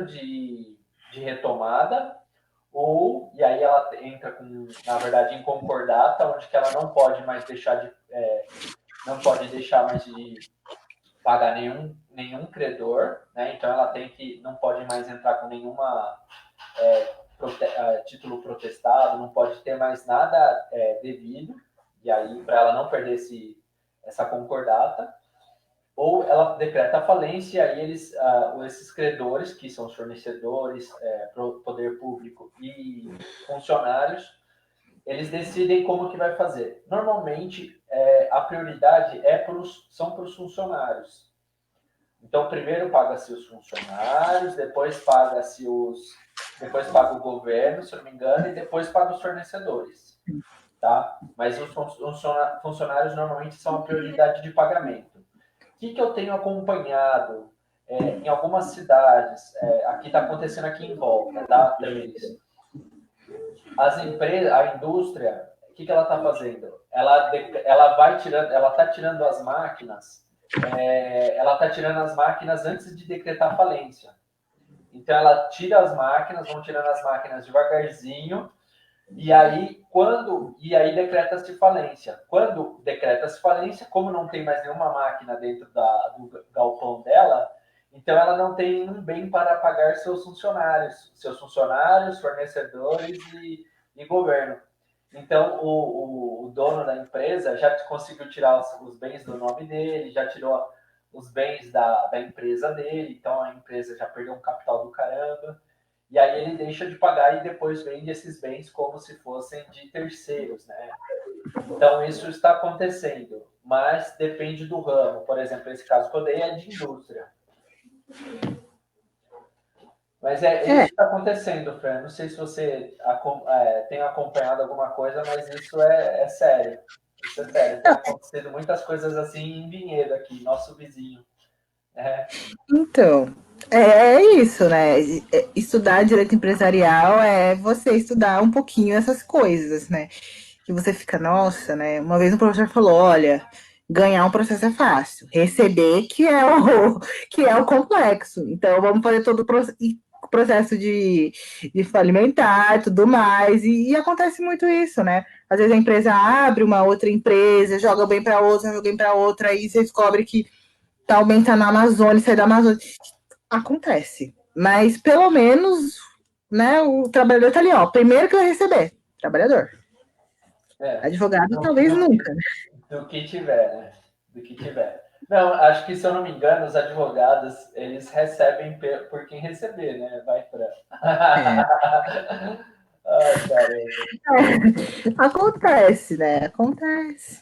de retomada, e aí ela entra na verdade, em concordata, onde que ela não pode mais deixar de pagar nenhum credor, né? Então ela não pode mais entrar com nenhuma título protestado, não pode ter mais nada devido, e aí para ela não perder essa concordata, ou ela decreta a falência, e aí esses credores, que são os fornecedores, poder público e funcionários, eles decidem como que vai fazer. Normalmente, a prioridade são para os funcionários. Então, primeiro paga-se os funcionários, depois paga o governo, se eu não me engano, e depois paga os fornecedores. Tá? Mas os funcionários normalmente são a prioridade de pagamento. O que eu tenho acompanhado em algumas cidades, aqui está acontecendo aqui em volta, tá, Thaís? A indústria, o que ela está fazendo? Ela está tirando as máquinas, antes de decretar falência. Então ela tira as máquinas, vão tirando as máquinas devagarzinho, e aí decreta-se falência. Quando decreta-se falência, como não tem mais nenhuma máquina dentro do galpão dela, então ela não tem um bem para pagar seus funcionários, fornecedores e governo. Então o dono da empresa já conseguiu tirar os bens do nome dele, já tirou os bens da empresa dele, então a empresa já perdeu um capital do caramba. E aí ele deixa de pagar e depois vende esses bens como se fossem de terceiros, né? Então isso está acontecendo, mas depende do ramo. Por exemplo, esse caso que eu dei é de indústria. Mas isso que está acontecendo, Fran. Não sei se você tem acompanhado alguma coisa, mas isso é sério. Isso é sério. Tem acontecido muitas coisas assim em Vinhedo aqui, nosso vizinho. Então, é isso, né? Estudar direito empresarial é você estudar um pouquinho essas coisas, né? Que você fica, nossa, né? Uma vez um professor falou, olha, ganhar um processo é fácil, receber que é o complexo. Então, vamos fazer todo o processo de falimentar e tudo mais. E acontece muito isso, né? Às vezes a empresa abre uma outra empresa, joga bem para outra, joga bem para outra, aí você descobre que tá aumentando a Amazônia, sai da Amazônia. Acontece. Mas pelo menos, né, o trabalhador tá ali, ó. Primeiro que vai receber, trabalhador. Advogado, talvez nunca. Do que tiver, né? Do que tiver. Não, acho que, se eu não me engano, os advogados, eles recebem por quem receber, né? Vai pra... Ai, caramba. Acontece, né? Acontece.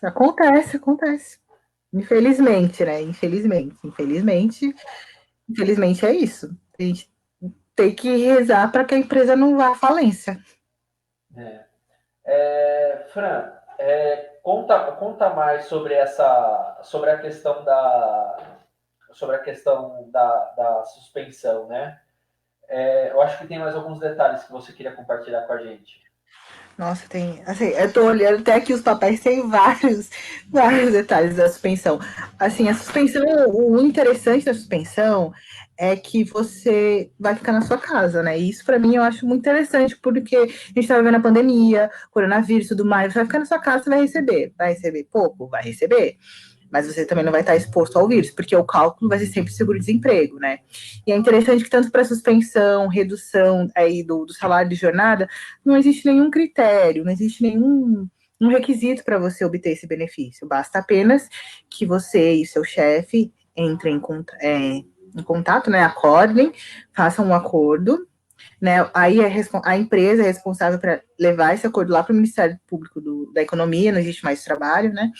Infelizmente, né? Infelizmente é isso. A gente tem que rezar para que a empresa não vá à falência. Fran, conta mais sobre a questão da suspensão, né? Eu acho que tem mais alguns detalhes que você queria compartilhar com a gente. Nossa, tem. Assim, eu tô olhando até aqui os papéis, tem vários detalhes da suspensão. Assim, a suspensão, o interessante da suspensão é que você vai ficar na sua casa, né? E isso, para mim, eu acho muito interessante, porque a gente tá vivendo a pandemia, coronavírus e tudo mais. Você vai ficar na sua casa, você vai receber. Vai receber pouco? Vai receber. Mas você também não vai estar exposto ao vírus, porque o cálculo vai ser sempre seguro-desemprego, né? E é interessante que tanto para suspensão, redução aí do salário de jornada, não existe nenhum critério, não existe nenhum requisito para você obter esse benefício. Basta apenas que você e seu chefe entrem em contato, né? Acordem, façam um acordo, né? Aí a empresa é responsável para levar esse acordo lá para o Ministério Público da Economia, não existe mais trabalho, né?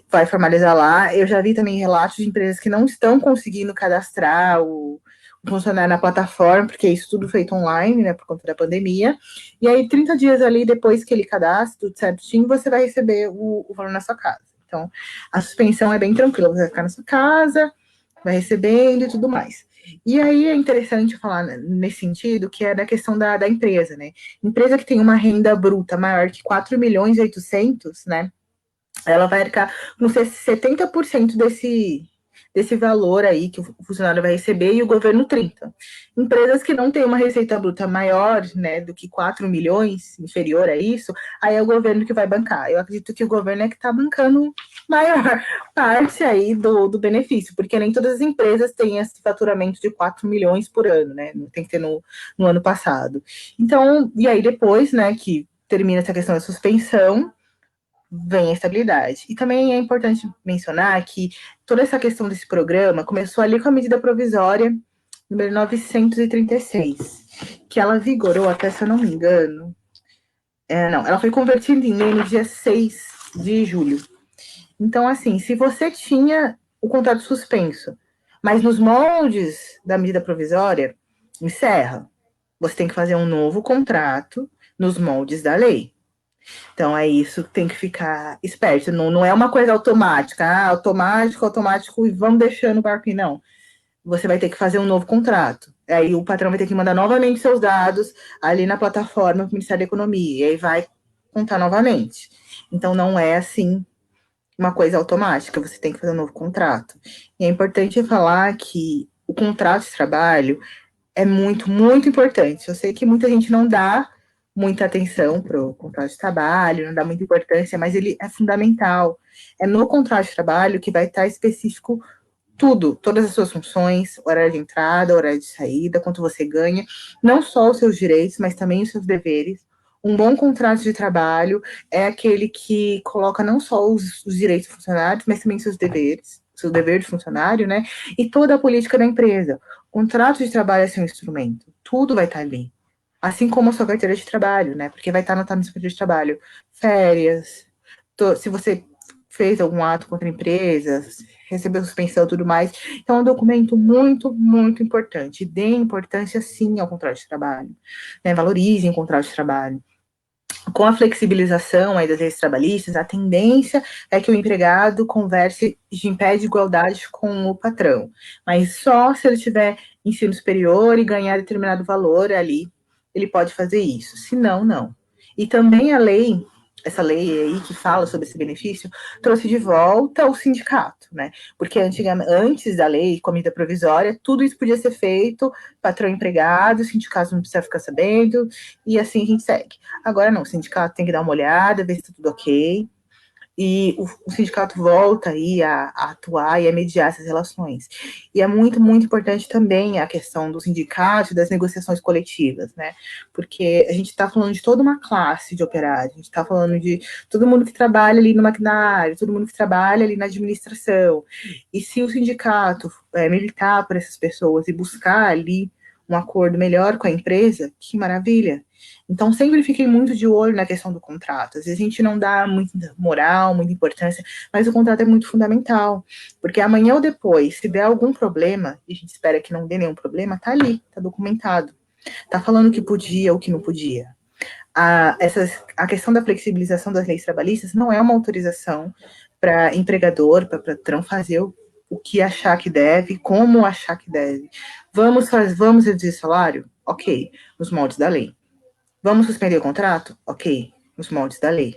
Vai formalizar lá. Eu já vi também relatos de empresas que não estão conseguindo cadastrar o funcionar na plataforma, porque isso tudo feito online, né, por conta da pandemia. E aí, 30 dias ali, depois que ele cadastra tudo certinho, você vai receber o valor na sua casa. Então, a suspensão é bem tranquila, você vai ficar na sua casa, vai recebendo e tudo mais. E aí é interessante falar nesse sentido, que é da questão da empresa, né? Empresa que tem uma renda bruta maior que 4 milhões e 800, né? Ela vai arcar com 70% desse valor aí que o funcionário vai receber e o governo 30%. Empresas que não têm uma receita bruta maior, né, do que 4 milhões, inferior a isso, aí é o governo que vai bancar. Eu acredito que o governo é que está bancando maior parte aí do benefício, porque nem todas as empresas têm esse faturamento de 4 milhões por ano, né, tem que ter no ano passado. Então, e aí depois, né, que termina essa questão da suspensão, vem a estabilidade. E também é importante mencionar que toda essa questão desse programa começou ali com a medida provisória número 936, que ela vigorou até, se eu não me engano, não, ela foi convertida em lei no dia 6 de julho. Então, assim, se você tinha o contrato suspenso, mas nos moldes da medida provisória, encerra. Você tem que fazer um novo contrato nos moldes da lei. Então é isso que tem que ficar esperto. Não é uma coisa automática, automático, e vamos deixando o barco ir, não. Você vai ter que fazer um novo contrato. Aí o patrão vai ter que mandar novamente seus dados ali na plataforma do Ministério da Economia, e aí vai contar novamente. Então não é assim uma coisa automática, você tem que fazer um novo contrato. E é importante falar que o contrato de trabalho é muito, muito importante. Eu sei que muita gente não dá muita atenção para o contrato de trabalho, não dá muita importância, mas ele é fundamental. É no contrato de trabalho que vai estar específico tudo, todas as suas funções, horário de entrada, horário de saída, quanto você ganha, não só os seus direitos, mas também os seus deveres. Um bom contrato de trabalho é aquele que coloca não só os direitos dos funcionários, mas também seus deveres, seu dever de funcionário, né? E toda a política da empresa. O contrato de trabalho é seu instrumento, tudo vai estar ali. Assim como a sua carteira de trabalho, né? Porque vai estar anotado na sua carteira de trabalho. Férias, se você fez algum ato contra a empresa, recebeu suspensão e tudo mais. Então, é um documento muito, muito importante. Dê importância, sim, ao contrato de trabalho. Né? Valorizem o contrato de trabalho. Com a flexibilização aí das leis trabalhistas, a tendência é que o empregado converse em pé de igualdade com o patrão, mas só se ele tiver ensino superior e ganhar determinado valor ali, ele pode fazer isso, senão, não. E também a lei, essa lei aí que fala sobre esse benefício, trouxe de volta o sindicato, né? Porque antes da lei, com a medida provisória, tudo isso podia ser feito, patrão empregado, o sindicato não precisa ficar sabendo, e assim a gente segue. Agora não, o sindicato tem que dar uma olhada, ver se está tudo ok, e o sindicato volta aí a atuar e a mediar essas relações. E é muito, muito importante também a questão do sindicato e das negociações coletivas, né? Porque a gente está falando de toda uma classe de operários, a gente está falando de todo mundo que trabalha ali no maquinário, todo mundo que trabalha ali na administração. E se o sindicato militar por essas pessoas e buscar ali um acordo melhor com a empresa, que maravilha. Então, sempre fiquei muito de olho na questão do contrato. Às vezes a gente não dá muita moral, muita importância, mas o contrato é muito fundamental. Porque amanhã ou depois, se der algum problema, e a gente espera que não dê nenhum problema, tá ali, tá documentado. Tá falando o que podia ou o que não podia. A questão da flexibilização das leis trabalhistas não é uma autorização para empregador, para patrão fazer o que achar que deve, como achar que deve. Vamos reduzir salário? Ok, nos moldes da lei. Vamos suspender o contrato? Ok, nos moldes da lei.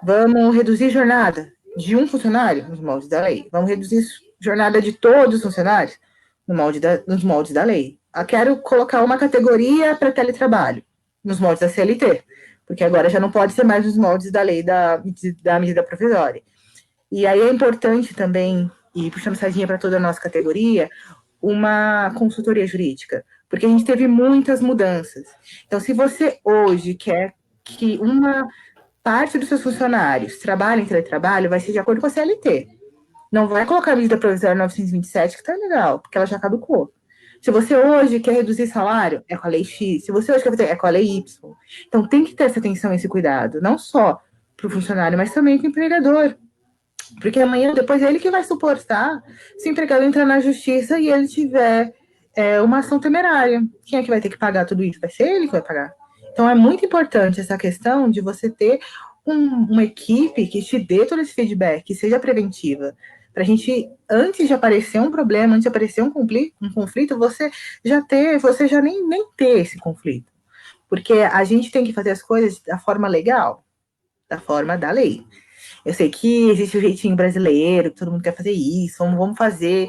Vamos reduzir jornada de um funcionário? Nos moldes da lei. Vamos reduzir jornada de todos os funcionários? Nos moldes da lei. Quero colocar uma categoria para teletrabalho, nos moldes da CLT, porque agora já não pode ser mais nos moldes da lei da medida provisória. E aí é importante também, e puxando sardinha para toda a nossa categoria, uma consultoria jurídica, porque a gente teve muitas mudanças. Então, se você hoje quer que uma parte dos seus funcionários trabalhem em teletrabalho, vai ser de acordo com a CLT. Não vai colocar a medida provisória 927, que tá legal, porque ela já caducou. Se você hoje quer reduzir salário, é com a lei X. Se você hoje quer fazer, é com a lei Y. Então, tem que ter essa atenção e esse cuidado, não só para o funcionário, mas também para o empregador. Porque amanhã, depois, é ele que vai suportar se o empregado entrar na justiça e ele tiver é uma ação temerária. Quem é que vai ter que pagar tudo isso? Vai ser ele que vai pagar. Então, é muito importante essa questão de você ter uma equipe que te dê todo esse feedback, que seja preventiva. Para a gente, antes de aparecer um problema, antes de aparecer um conflito, você já nem ter esse conflito. Porque a gente tem que fazer as coisas da forma legal, da forma da lei. Eu sei que existe o jeitinho brasileiro, todo mundo quer fazer isso, vamos fazer,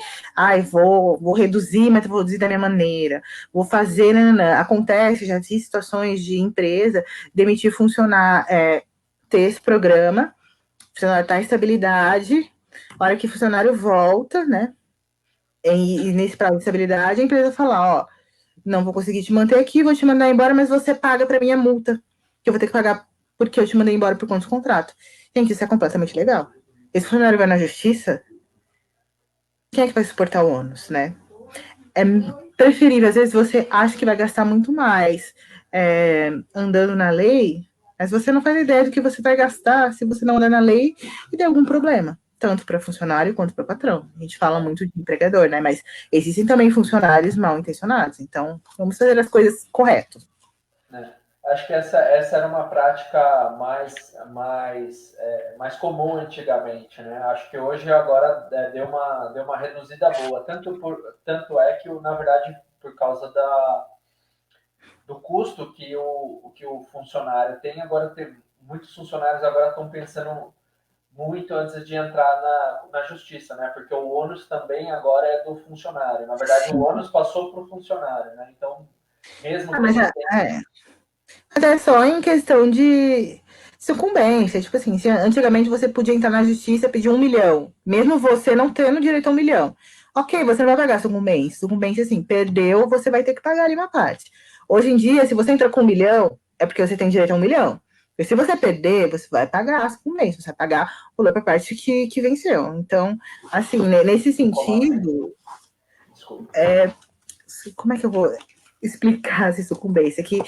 vou reduzir, mas vou reduzir da minha maneira, vou fazer, né, acontece, já vi situações de empresa demitir funcionário, ter esse programa, o funcionário está em estabilidade, a hora que o funcionário volta, né, e nesse prazo de estabilidade, a empresa fala, ó, não vou conseguir te manter aqui, vou te mandar embora, mas você paga para mim a multa, que eu vou ter que pagar porque eu te mandei embora por conta do contrato. Gente, isso é completamente legal. Esse funcionário vai na justiça, quem é que vai suportar o ônus, né? É preferível, às vezes você acha que vai gastar muito mais andando na lei, mas você não faz ideia do que você vai gastar se você não andar na lei e der algum problema, tanto para funcionário quanto para patrão. A gente fala muito de empregador, né? Mas existem também funcionários mal intencionados, então vamos fazer as coisas corretas. Acho que essa era uma prática mais comum antigamente, né? Acho que hoje agora deu uma reduzida boa. Tanto é que, na verdade, por causa do custo que o funcionário tem, muitos funcionários agora estão pensando muito antes de entrar na justiça, né? Porque o ônus também agora é do funcionário. Na verdade, o ônus passou para o funcionário, né? Então, mesmo que Mas você tenha... Mas é só em questão de sucumbência. Tipo assim, antigamente você podia entrar na justiça e pedir 1 milhão, mesmo você não tendo direito a 1 milhão. Ok, você não vai pagar sucumbência. Sucumbência, assim, perdeu, você vai ter que pagar ali uma parte. Hoje em dia, se você entra com 1 milhão, é porque você tem direito a 1 milhão. E se você perder, você vai pagar a sucumbência, você vai pagar o valor para a parte que venceu. Então, assim, nesse sentido, Desculpa. como é que eu vou explicar essa sucumbência? Que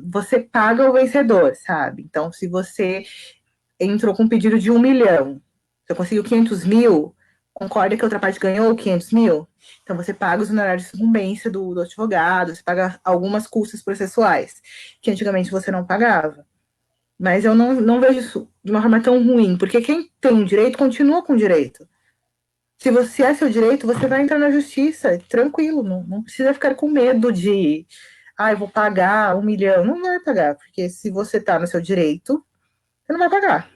você paga o vencedor, sabe? Então, se você entrou com um pedido de 1 milhão, você conseguiu 500 mil, concorda que a outra parte ganhou 500 mil? Então, você paga os honorários de sucumbência do advogado, você paga algumas custas processuais, que antigamente você não pagava. Mas eu não vejo isso de uma forma tão ruim, porque quem tem direito continua com direito. Se você é seu direito, você vai entrar na justiça, tranquilo, não precisa ficar com medo de, eu vou pagar 1 milhão. Não vai pagar, porque se você está no seu direito, você não vai pagar,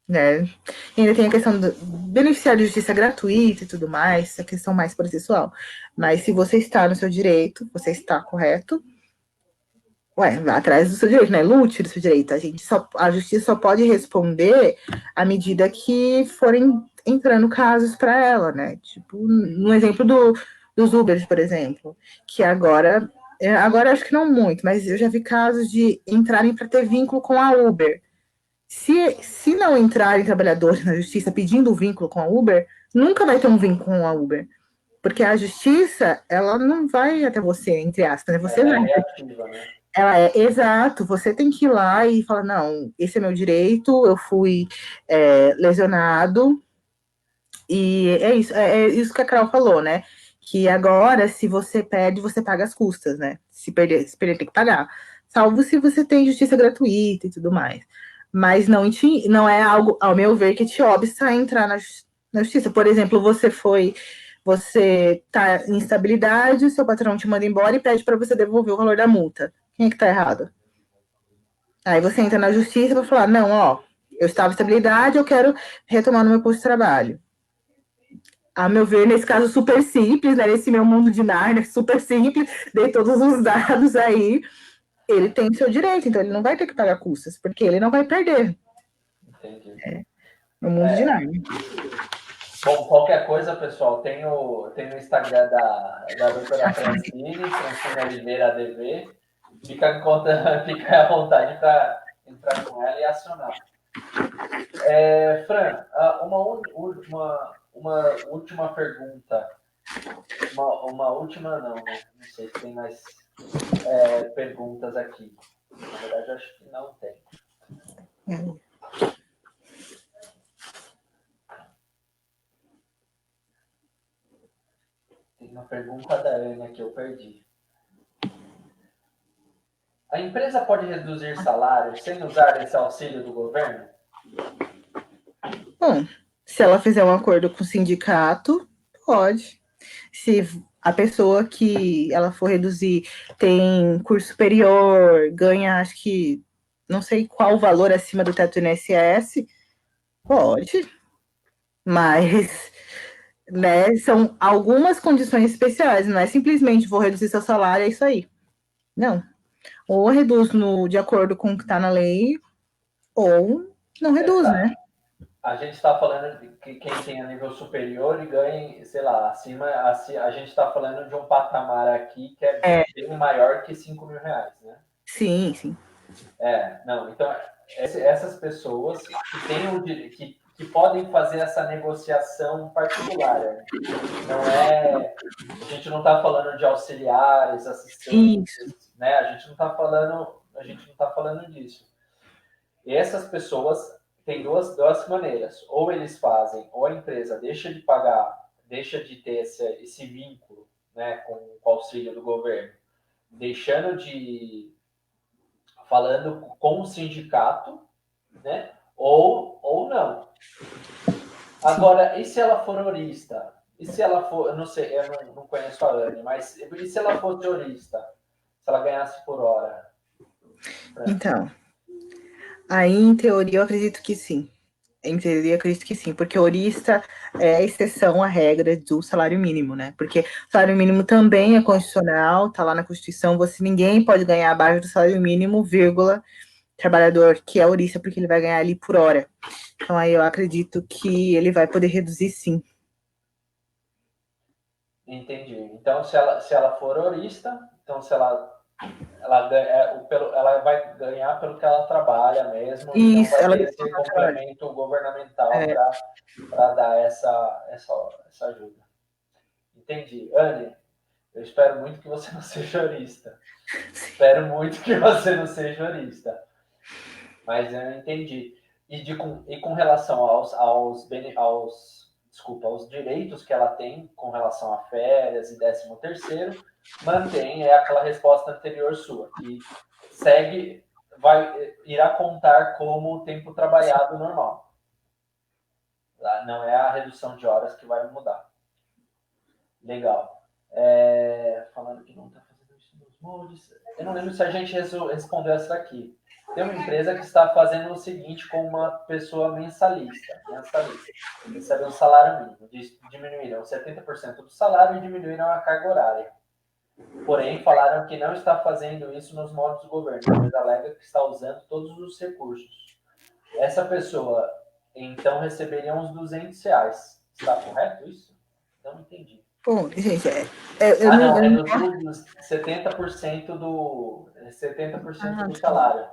né? E ainda tem a questão do beneficiar de justiça gratuita e tudo mais, a questão mais processual. Mas se você está no seu direito, você está correto, vá atrás do seu direito, né? Lute do seu direito. A justiça só pode responder à medida que forem entrando casos para ela, né? Tipo, no exemplo dos Ubers, por exemplo, que agora acho que não muito, mas eu já vi casos de entrarem para ter vínculo com a Uber. Se não entrarem trabalhadores na justiça pedindo vínculo com a Uber, nunca vai ter um vínculo com a Uber. Porque a justiça, ela não vai até você, entre aspas, né? Você Ela vai. é reativa, né? Ela exato, você tem que ir lá e falar, não, esse é meu direito, eu fui lesionado, e é isso que a Carol falou, né? Que agora, se você perde, você paga as custas, né? Se perder, tem que pagar. Salvo se você tem justiça gratuita e tudo mais. Mas não é algo, ao meu ver, que te obsta a entrar na justiça. Por exemplo, você tá em instabilidade, o seu patrão te manda embora e pede para você devolver o valor da multa. Quem é que tá errado? Aí você entra na justiça para falar, não, ó, eu estava em estabilidade, eu quero retomar no meu posto de trabalho. A meu ver, nesse caso super simples, né, nesse meu mundo de Narnia, super simples, dei todos os dados aí, ele tem seu direito, então ele não vai ter que pagar custas, porque ele não vai perder. Entendi. No mundo de Narnia. Bom, qualquer coisa, pessoal, tem o Instagram da doutora Francine Oliveira ADV. Fica à vontade para entrar com ela e acionar. Fran, uma última pergunta. Uma última não, né? Não sei se tem mais perguntas aqui. Na verdade, acho que não tem. uma pergunta da Ana que eu perdi. A empresa pode reduzir salários sem usar esse auxílio do governo? Bom, se ela fizer um acordo com o sindicato, pode. Se a pessoa que ela for reduzir tem curso superior, ganha, acho que, não sei qual o valor acima do teto do INSS, pode. Mas, né, são algumas condições especiais, não é simplesmente vou reduzir seu salário, é isso aí. Não. Ou reduz de acordo com o que está na lei, ou não reduz, né? A gente está falando de que quem tem a nível superior e ganha, sei lá, acima, a gente está falando de um patamar aqui que é bem maior que 5 mil reais, né? Sim, sim. Não, então, essas pessoas que têm o que podem fazer essa negociação particular, né? Não é, a gente não está falando de auxiliares, assistentes, isso. Né? A gente não está falando disso. E essas pessoas têm duas maneiras. Ou eles fazem, ou a empresa deixa de pagar, deixa de ter esse vínculo, né, com o auxílio do governo, falando com o sindicato, né, ou não. Agora, e se ela for horista? E se ela for, eu não sei, eu não conheço a Anne, mas e se ela fosse horista? Se ela ganhasse por hora? Então, aí, em teoria, eu acredito que sim. Em teoria, eu acredito que sim, porque horista é a exceção à regra do salário mínimo, né? Porque o salário mínimo também é constitucional, tá lá na Constituição, ninguém pode ganhar abaixo do salário mínimo, vírgula, trabalhador que é horista, porque ele vai ganhar ali por hora. Então, aí eu acredito que ele vai poder reduzir sim. Entendi. Então, se ela for horista, então se ela vai ganhar pelo que ela trabalha mesmo, Isso, e não vai ter esse complemento governamental para dar essa ajuda. Entendi. Anne, eu espero muito que você não seja jurista. Espero muito que você não seja jurista. Mas eu entendi. E com relação aos direitos que ela tem com relação a férias e 13º, mantém aquela resposta anterior sua, que irá contar como tempo trabalhado normal. Não é a redução de horas que vai mudar. Legal. Falando que não está fazendo isso nos moldes. Eu não lembro se a gente respondeu essa daqui. Tem uma empresa que está fazendo o seguinte com uma pessoa mensalista. Recebe um salário mínimo. Diminuíram 70% do salário e diminuíram a carga horária. Porém, falaram que não está fazendo isso nos moldes do governo. A empresa alega que está usando todos os recursos. Essa pessoa, então, receberia uns R$200. Está correto isso? Não entendi. Bom, gente, reduziu 70% do salário.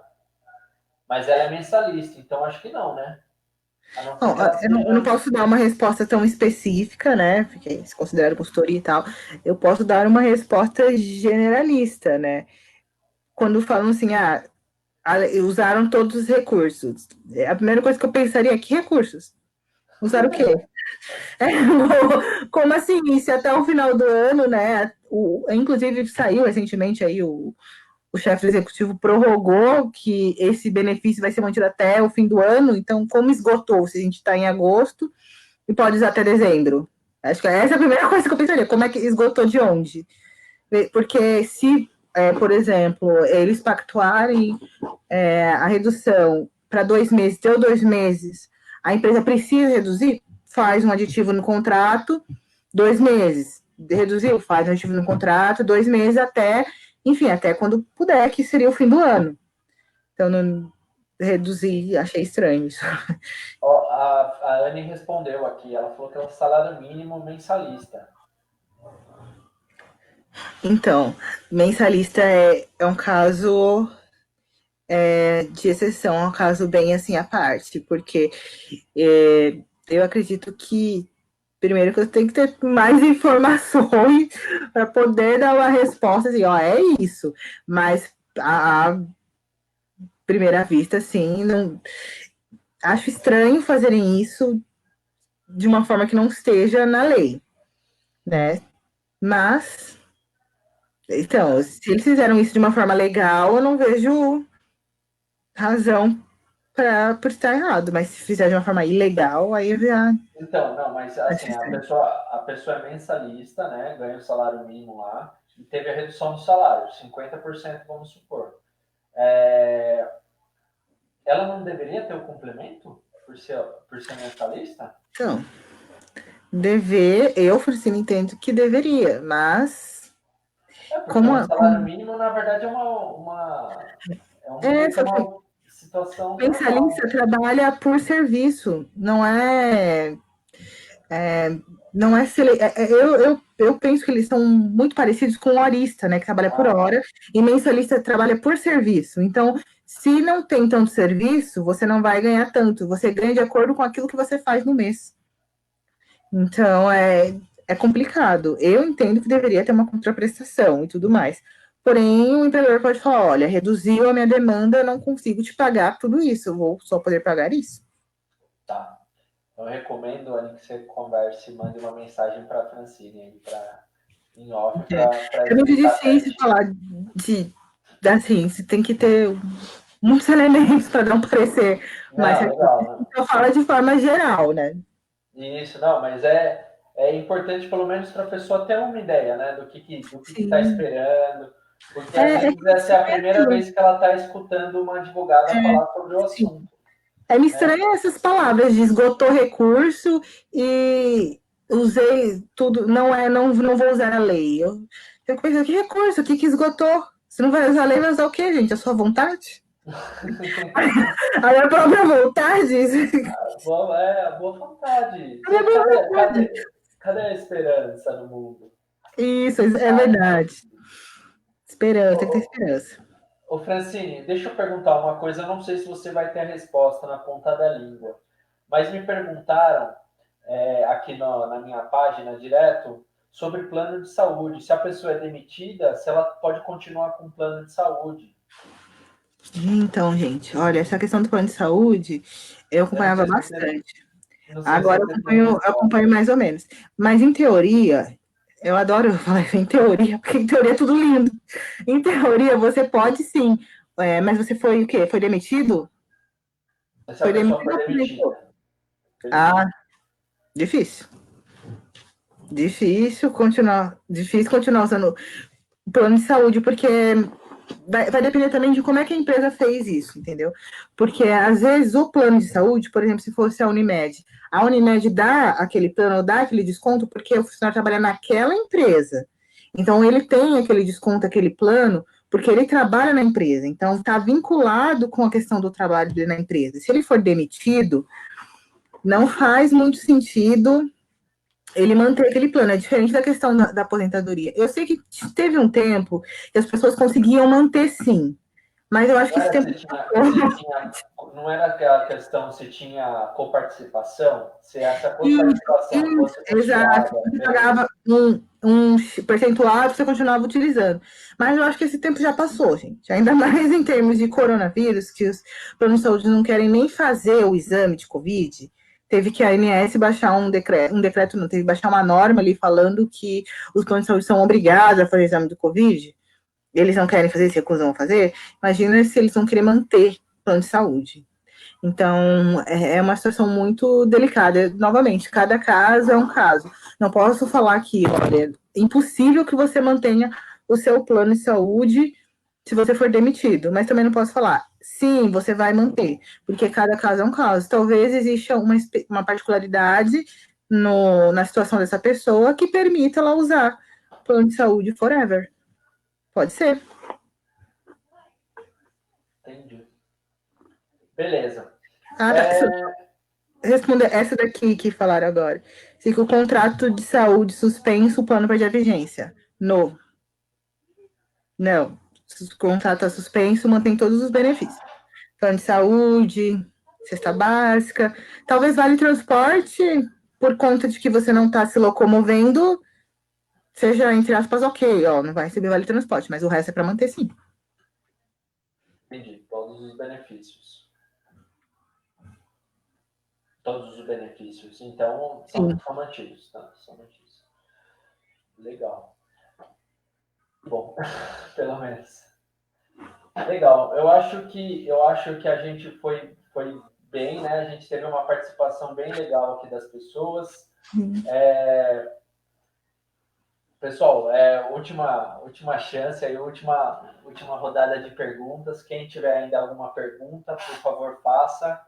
Mas ela é mensalista, então acho que não, né? Bom, eu não posso dar uma resposta tão específica, né? Porque se considera consultoria e tal. Eu posso dar uma resposta generalista, né? Quando falam assim, usaram todos os recursos. A primeira coisa que eu pensaria é que recursos? Usaram o quê? Como assim? E se até o final do ano, né? Inclusive saiu recentemente aí o chefe executivo prorrogou que esse benefício vai ser mantido até o fim do ano, então como esgotou? Se a gente está em agosto e pode usar até dezembro. Acho que essa é a primeira coisa que eu pensaria, como é que esgotou de onde? Porque se, por exemplo, eles pactuarem a redução para 2 meses, deu 2 meses, a empresa precisa reduzir, faz um aditivo no contrato, 2 meses. Reduziu, faz um aditivo no contrato, 2 meses enfim, até quando puder, que seria o fim do ano. Então, não reduzir, achei estranho isso. A Anne respondeu aqui, ela falou que é um salário mínimo mensalista. Então, mensalista é um caso de exceção, é um caso bem assim à parte, porque eu acredito que primeiro que eu tenho que ter mais informações para poder dar uma resposta assim, é isso. Mas a primeira vista, assim, não acho estranho fazerem isso de uma forma que não esteja na lei, né? Mas, então, se eles fizeram isso de uma forma legal, eu não vejo razão por estar errado. Mas se fizer de uma forma ilegal, aí já Então, não, mas acho assim, estranho. a pessoa é mensalista, né? Ganha o salário mínimo lá e teve a redução do salário, 50%, vamos supor. É, ela não deveria ter o complemento por ser mensalista? Então, eu, Francine, entendo que deveria, mas É, porque como, um salário mínimo, na verdade, meio que só que uma situação normal, mensalista né? trabalha por serviço, não é, eu penso que eles são muito parecidos com o horista, né, que trabalha por Ah, hora, e mensalista trabalha por serviço. Então, se não tem tanto serviço, você não vai ganhar tanto, você ganha de acordo com aquilo que você faz no mês. Então, é complicado. Eu entendo que deveria ter uma contraprestação e tudo mais. Porém, o empregador pode falar: olha, reduziu a minha demanda, eu não consigo te pagar tudo isso, eu vou só poder pagar isso. tá. Eu recomendo, Anny, que você converse, mande uma mensagem para a Francine aí, em off, para É muito explicar difícil certinho. falar assim, você tem que ter muitos elementos para não parecer mais. Não, legal. Eu falo de forma geral, né? Isso, não, mas é importante pelo menos para a pessoa ter uma ideia, né, do que está Sim. esperando, porque às É vezes que essa é você a primeira mesmo. vez que ela está escutando uma advogada falar sobre o Sim. assunto, Me né? estranha essas palavras de esgotou recurso e usei tudo, não vou usar a lei. Eu penso, que recurso? O que esgotou? Você não vai usar a lei, vai usar o quê, gente? A sua vontade? A minha própria vontade? A boa vontade. A minha própria vontade. Cadê a esperança no mundo? Isso, é Ah, verdade. Esperança, tem que ter ô, esperança. ô, Francine, deixa eu perguntar uma coisa, eu não sei se você vai ter a resposta na ponta da língua, mas me perguntaram aqui na minha página direto sobre plano de saúde. Se a pessoa é demitida, se ela pode continuar com plano de saúde. Então, gente, olha, essa questão do plano de saúde, eu Eu não acompanhava sei se você, bastante. não sei se Agora você tem a eu resposta. acompanho mais ou menos. Mas em teoria, eu adoro falar isso em teoria, porque em teoria é tudo lindo. Em teoria, você pode sim. Mas você foi o quê? Foi demitido? Se a Foi pessoa demitido for ou aposentou? demitida. Foi Ah, demitida. difícil. Difícil continuar usando o plano de saúde, porque vai depender também de como é que a empresa fez isso, entendeu? Porque às vezes o plano de saúde, por exemplo, se fosse a Unimed dá aquele plano, dá aquele desconto porque o funcionário trabalha naquela empresa. Então ele tem aquele desconto, aquele plano, porque ele trabalha na empresa. Então está vinculado com a questão do trabalho dele na empresa. Se ele for demitido, não faz muito sentido ele manter aquele plano. É diferente da questão da aposentadoria. Eu sei que teve um tempo que as pessoas conseguiam manter sim, mas eu acho Não que esse era tempo se tinha, não era aquela questão se tinha coparticipação, se essa isso, coparticipação fosse exato. motivada Você pelo. pagava um percentual, você continuava utilizando. Mas eu acho que esse tempo já passou, gente. Ainda mais em termos de coronavírus, que os planos de saúde não querem nem fazer o exame de Covid. Teve que a ANS baixar um decreto não, teve que baixar uma norma ali falando que os planos de saúde são obrigados a fazer o exame do Covid. Eles não querem fazer, se recusam a fazer. Imagina se eles vão querer manter o plano de saúde. Então, é uma situação muito delicada. Novamente, cada caso é um caso. Não posso falar que, olha, é impossível que você mantenha o seu plano de saúde se você for demitido, mas também não posso falar, sim, você vai manter, porque cada caso é um caso. Talvez exista uma particularidade na situação dessa pessoa que permita ela usar o plano de saúde forever. Pode ser. Entendi. Beleza. Ah, tá. É, Responder essa daqui que falaram agora. Se o contrato de saúde suspenso, o plano perde a vigência. No. Não. Se o contrato está suspenso, mantém todos os benefícios. Plano de saúde, cesta básica. Talvez vale transporte, por conta de que você não está se locomovendo, seja, entre aspas, ok, ó, não vai receber vale transporte, mas o resto é para manter sim. entendi. Todos os benefícios. Todos os benefícios. Então, Sim. são mantidos. Tá? São mantidos. Legal. Bom, pelo menos. Legal. Eu acho que a gente foi bem, né? A gente teve uma participação bem legal aqui das pessoas. Pessoal, última chance aí, última rodada de perguntas. Quem tiver ainda alguma pergunta, por favor, faça.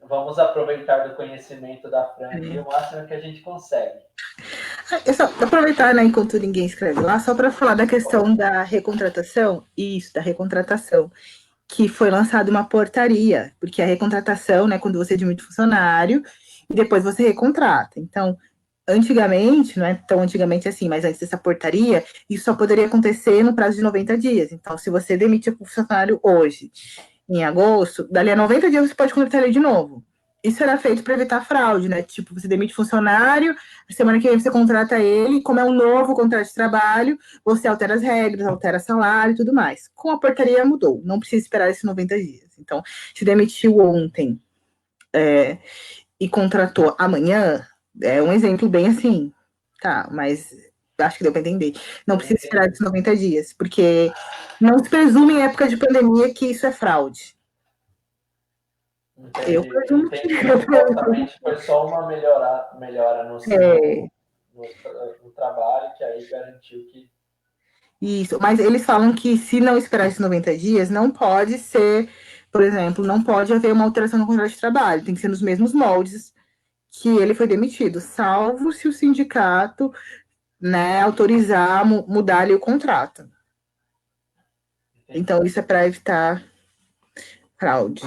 Vamos aproveitar do conhecimento da Fran e o máximo que a gente consegue. Eu só aproveitar, né, enquanto ninguém escreve lá, só para falar da questão da recontratação, que foi lançada uma portaria, porque a recontratação, né, quando você admite funcionário e depois você recontrata. Então, antigamente, não é tão antigamente assim, mas antes dessa portaria, isso só poderia acontecer no prazo de 90 dias. Então, se você demite o funcionário hoje, em agosto, dali a 90 dias você pode contratar ele de novo. Isso era feito para evitar fraude, né? Tipo, você demite funcionário, a semana que vem você contrata ele, como é um novo contrato de trabalho, você altera as regras, altera salário e tudo mais. Com a portaria mudou, não precisa esperar esses 90 dias. Então, se demitiu ontem e contratou amanhã, é um exemplo bem assim, tá, mas acho que deu para entender. Não precisa esperar esses 90 dias, porque não se presume em época de pandemia que isso é fraude. Entendi. Eu presumo que supostamente foi só uma melhora no trabalho, que aí garantiu que. Isso, mas eles falam que se não esperar esses 90 dias, não pode ser, por exemplo, não pode haver uma alteração no contrato de trabalho, tem que ser nos mesmos moldes que ele foi demitido, salvo se o sindicato, né, autorizar mudar ali o contrato. Então, isso é para evitar fraude.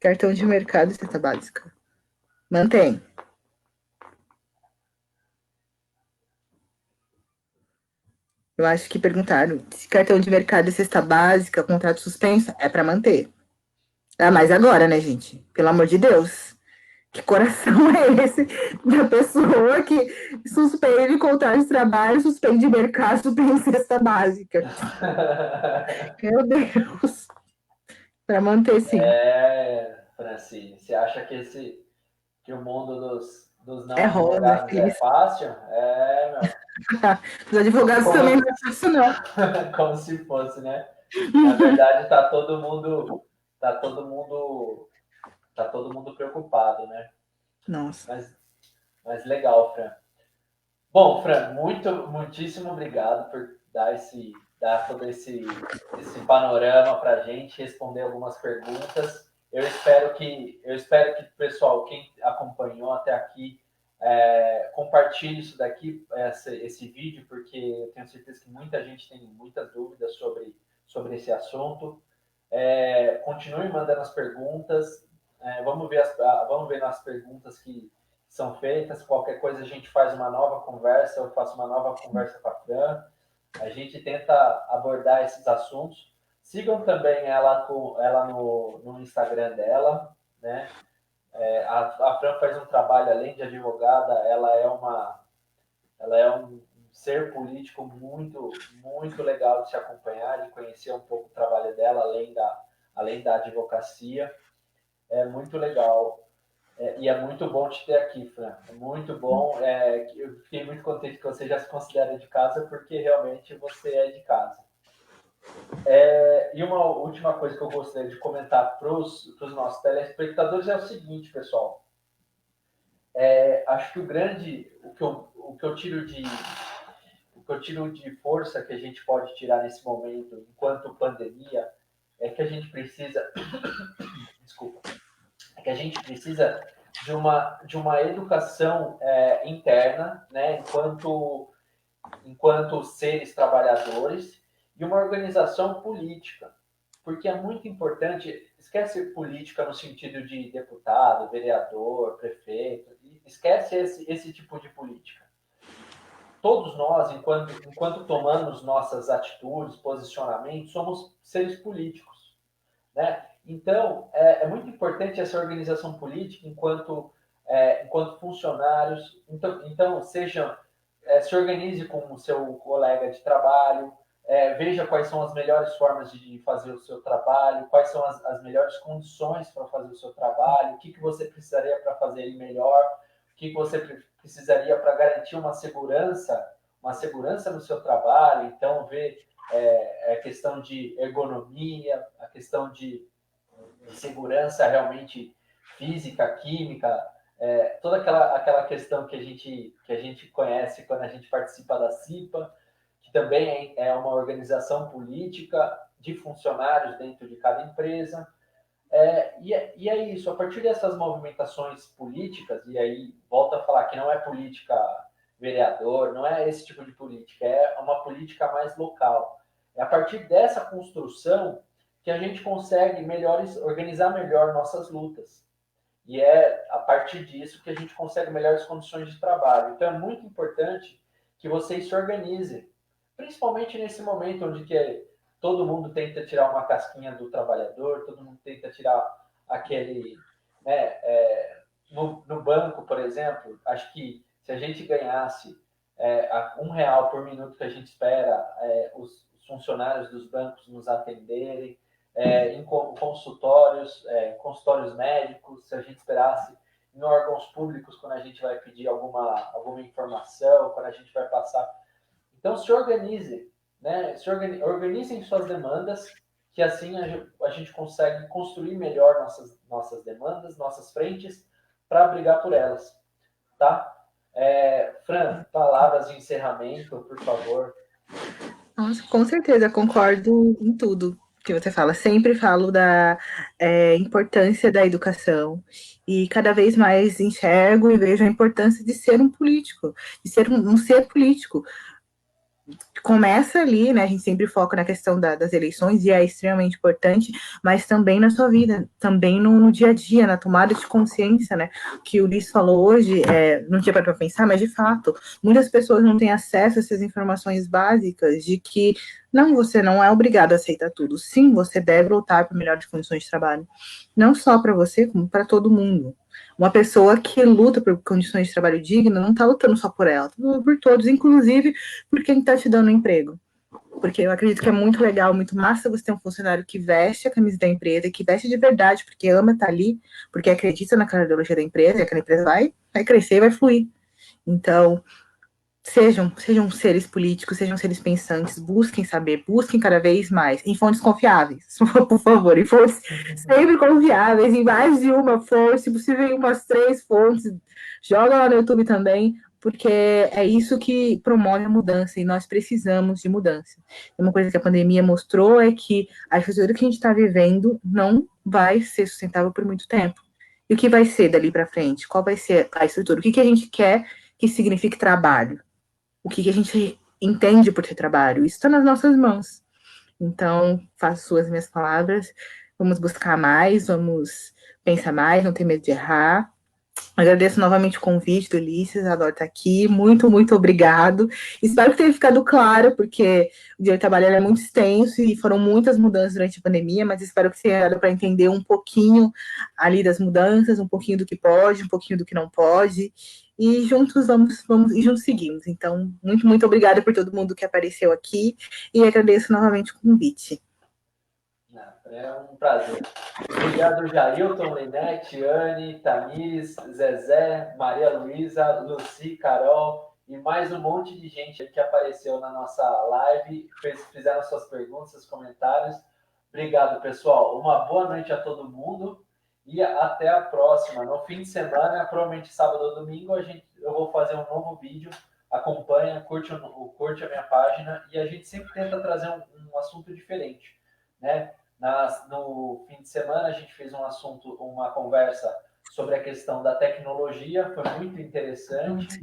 Cartão de mercado e cesta básica. Mantém. Eu acho que perguntaram se cartão de mercado e cesta básica, contrato suspenso, é para manter. Ah, mas agora, né, gente? Pelo amor de Deus. Que coração é esse da pessoa que suspende contrato de trabalho, suspende mercado, suspende cesta básica? Meu Deus. Para manter, sim. Francine, você acha que o mundo dos não rosa, advogados é fácil? Meu. Os advogados também não é fácil, não. Como se fosse, né? Na verdade, tá todo mundo preocupado, né? Nossa. Mas legal, Fran. Bom, Fran, muitíssimo obrigado por dar todo esse panorama para a gente, responder algumas perguntas. Eu espero que, pessoal, quem acompanhou até aqui, compartilhe isso daqui, esse vídeo, porque eu tenho certeza que muita gente tem muitas dúvidas sobre esse assunto. Continue mandando as perguntas. Vamos ver nas perguntas que são feitas. Qualquer coisa a gente faz uma nova conversa, eu faço uma nova conversa com a Fran. A gente tenta abordar esses assuntos. Sigam também ela no Instagram dela, né? A Fran faz um trabalho, além de advogada, ela é um ser político muito, muito legal de se acompanhar, de conhecer um pouco o trabalho dela, além da advocacia. É muito legal. E é muito bom te ter aqui, Fran. É muito bom. Eu fiquei muito contente que você já se considera de casa, porque realmente você é de casa. E uma última coisa que eu gostaria de comentar para os nossos telespectadores é o seguinte, pessoal. Acho que o que eu tiro de força que a gente pode tirar nesse momento, enquanto pandemia, é que a gente precisa, desculpa, que a gente precisa de uma educação interna, né, enquanto seres trabalhadores, e uma organização política, porque é muito importante. Esquece política no sentido de deputado, vereador, prefeito, esquece esse tipo de política. Todos nós, enquanto tomamos nossas atitudes, posicionamentos, somos seres políticos, né? Então, é muito importante essa organização política enquanto funcionários. Então se organize com o seu colega de trabalho, veja quais são as melhores formas de fazer o seu trabalho, quais são as melhores condições para fazer o seu trabalho, o que você precisaria para fazer ele melhor, o que você precisaria para garantir uma segurança no seu trabalho. Então, ver a questão de ergonomia, a questão de segurança realmente física, química, toda aquela questão que a gente conhece quando a gente participa da CIPA, que também é uma organização política de funcionários dentro de cada empresa. E é isso, a partir dessas movimentações políticas, e aí volto a falar que não é política vereador, não é esse tipo de política, é uma política mais local. É a partir dessa construção que a gente consegue organizar melhor nossas lutas. E é a partir disso que a gente consegue melhores condições de trabalho. Então é muito importante que vocês se organizem, principalmente nesse momento onde todo mundo tenta tirar uma casquinha do trabalhador, todo mundo tenta tirar aquele... Né, no banco, por exemplo, acho que se a gente ganhasse R$ 1 por minuto que a gente espera os funcionários dos bancos nos atenderem, em consultórios médicos, se a gente esperasse em órgãos públicos, quando a gente vai pedir alguma informação, quando a gente vai passar. Então, se organizem, né? Organizem suas demandas, que assim a gente consegue construir melhor nossas demandas, nossas frentes, para brigar por elas, tá? Fran, palavras de encerramento, por favor. Nossa, com certeza, concordo em tudo que você fala. Sempre falo da importância da educação e cada vez mais enxergo e vejo a importância de ser um político, de ser um ser político. Começa ali, né? A gente sempre foca na questão das eleições e é extremamente importante, mas também na sua vida, também no dia a dia, na tomada de consciência, né? Que o Ulisses falou hoje, não tinha para pensar, mas de fato, muitas pessoas não têm acesso a essas informações básicas de que não, você não é obrigado a aceitar tudo. Sim, você deve lutar por melhores condições de trabalho, não só para você, como para todo mundo. Uma pessoa que luta por condições de trabalho dignas não está lutando só por ela, está por todos, inclusive por quem está te dando emprego. Porque eu acredito que é muito legal, muito massa você ter um funcionário que veste a camisa da empresa, que veste de verdade, porque ama estar ali, porque acredita naquela ideologia da empresa, e aquela empresa vai crescer e vai fluir. Então, sejam seres políticos, sejam seres pensantes, busquem saber, busquem cada vez mais, em fontes confiáveis, por favor, em fontes sempre confiáveis, em mais de uma fonte, se possível em umas 3 fontes, joga lá no YouTube também, porque é isso que promove a mudança, e nós precisamos de mudança. Uma coisa que a pandemia mostrou é que a estrutura que a gente está vivendo não vai ser sustentável por muito tempo. E o que vai ser dali para frente? Qual vai ser a estrutura? O que a gente quer que signifique trabalho? O que a gente entende por ter trabalho? Isso está nas nossas mãos. Então, faço suas minhas palavras. Vamos buscar mais, vamos pensar mais, não ter medo de errar. Agradeço novamente o convite do Ulisses, adoro estar aqui. Muito, muito obrigado. Espero que tenha ficado claro, porque o dia de trabalho é muito extenso e foram muitas mudanças durante a pandemia, mas espero que tenha dado para entender um pouquinho ali das mudanças, um pouquinho do que pode, um pouquinho do que não pode. E juntos vamos e juntos seguimos. Então, muito, muito obrigada por todo mundo que apareceu aqui e agradeço novamente o convite. É um prazer. Obrigado, Jailton, Lenete, Anne, Tamires, Zezé, Maria Luísa, Luci, Carol e mais um monte de gente que apareceu na nossa live, fizeram suas perguntas, seus comentários. Obrigado, pessoal. Uma boa noite a todo mundo e até a próxima. No fim de semana, provavelmente sábado ou domingo, eu vou fazer um novo vídeo. Acompanha, curte a minha página e a gente sempre tenta trazer um assunto diferente, né? No fim de semana, a gente fez uma conversa sobre a questão da tecnologia, foi muito interessante.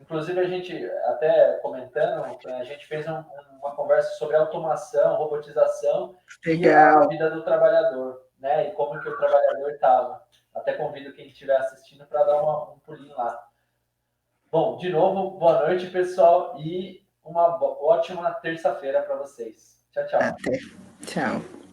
Inclusive, a gente, até comentando, a gente fez uma conversa sobre automação, robotização e a vida do trabalhador, né? E como que o trabalhador estava. Até convido quem estiver assistindo para dar um pulinho lá. Bom, de novo, boa noite, pessoal, e uma ótima terça-feira para vocês. Tchau, tchau. Até. Tchau.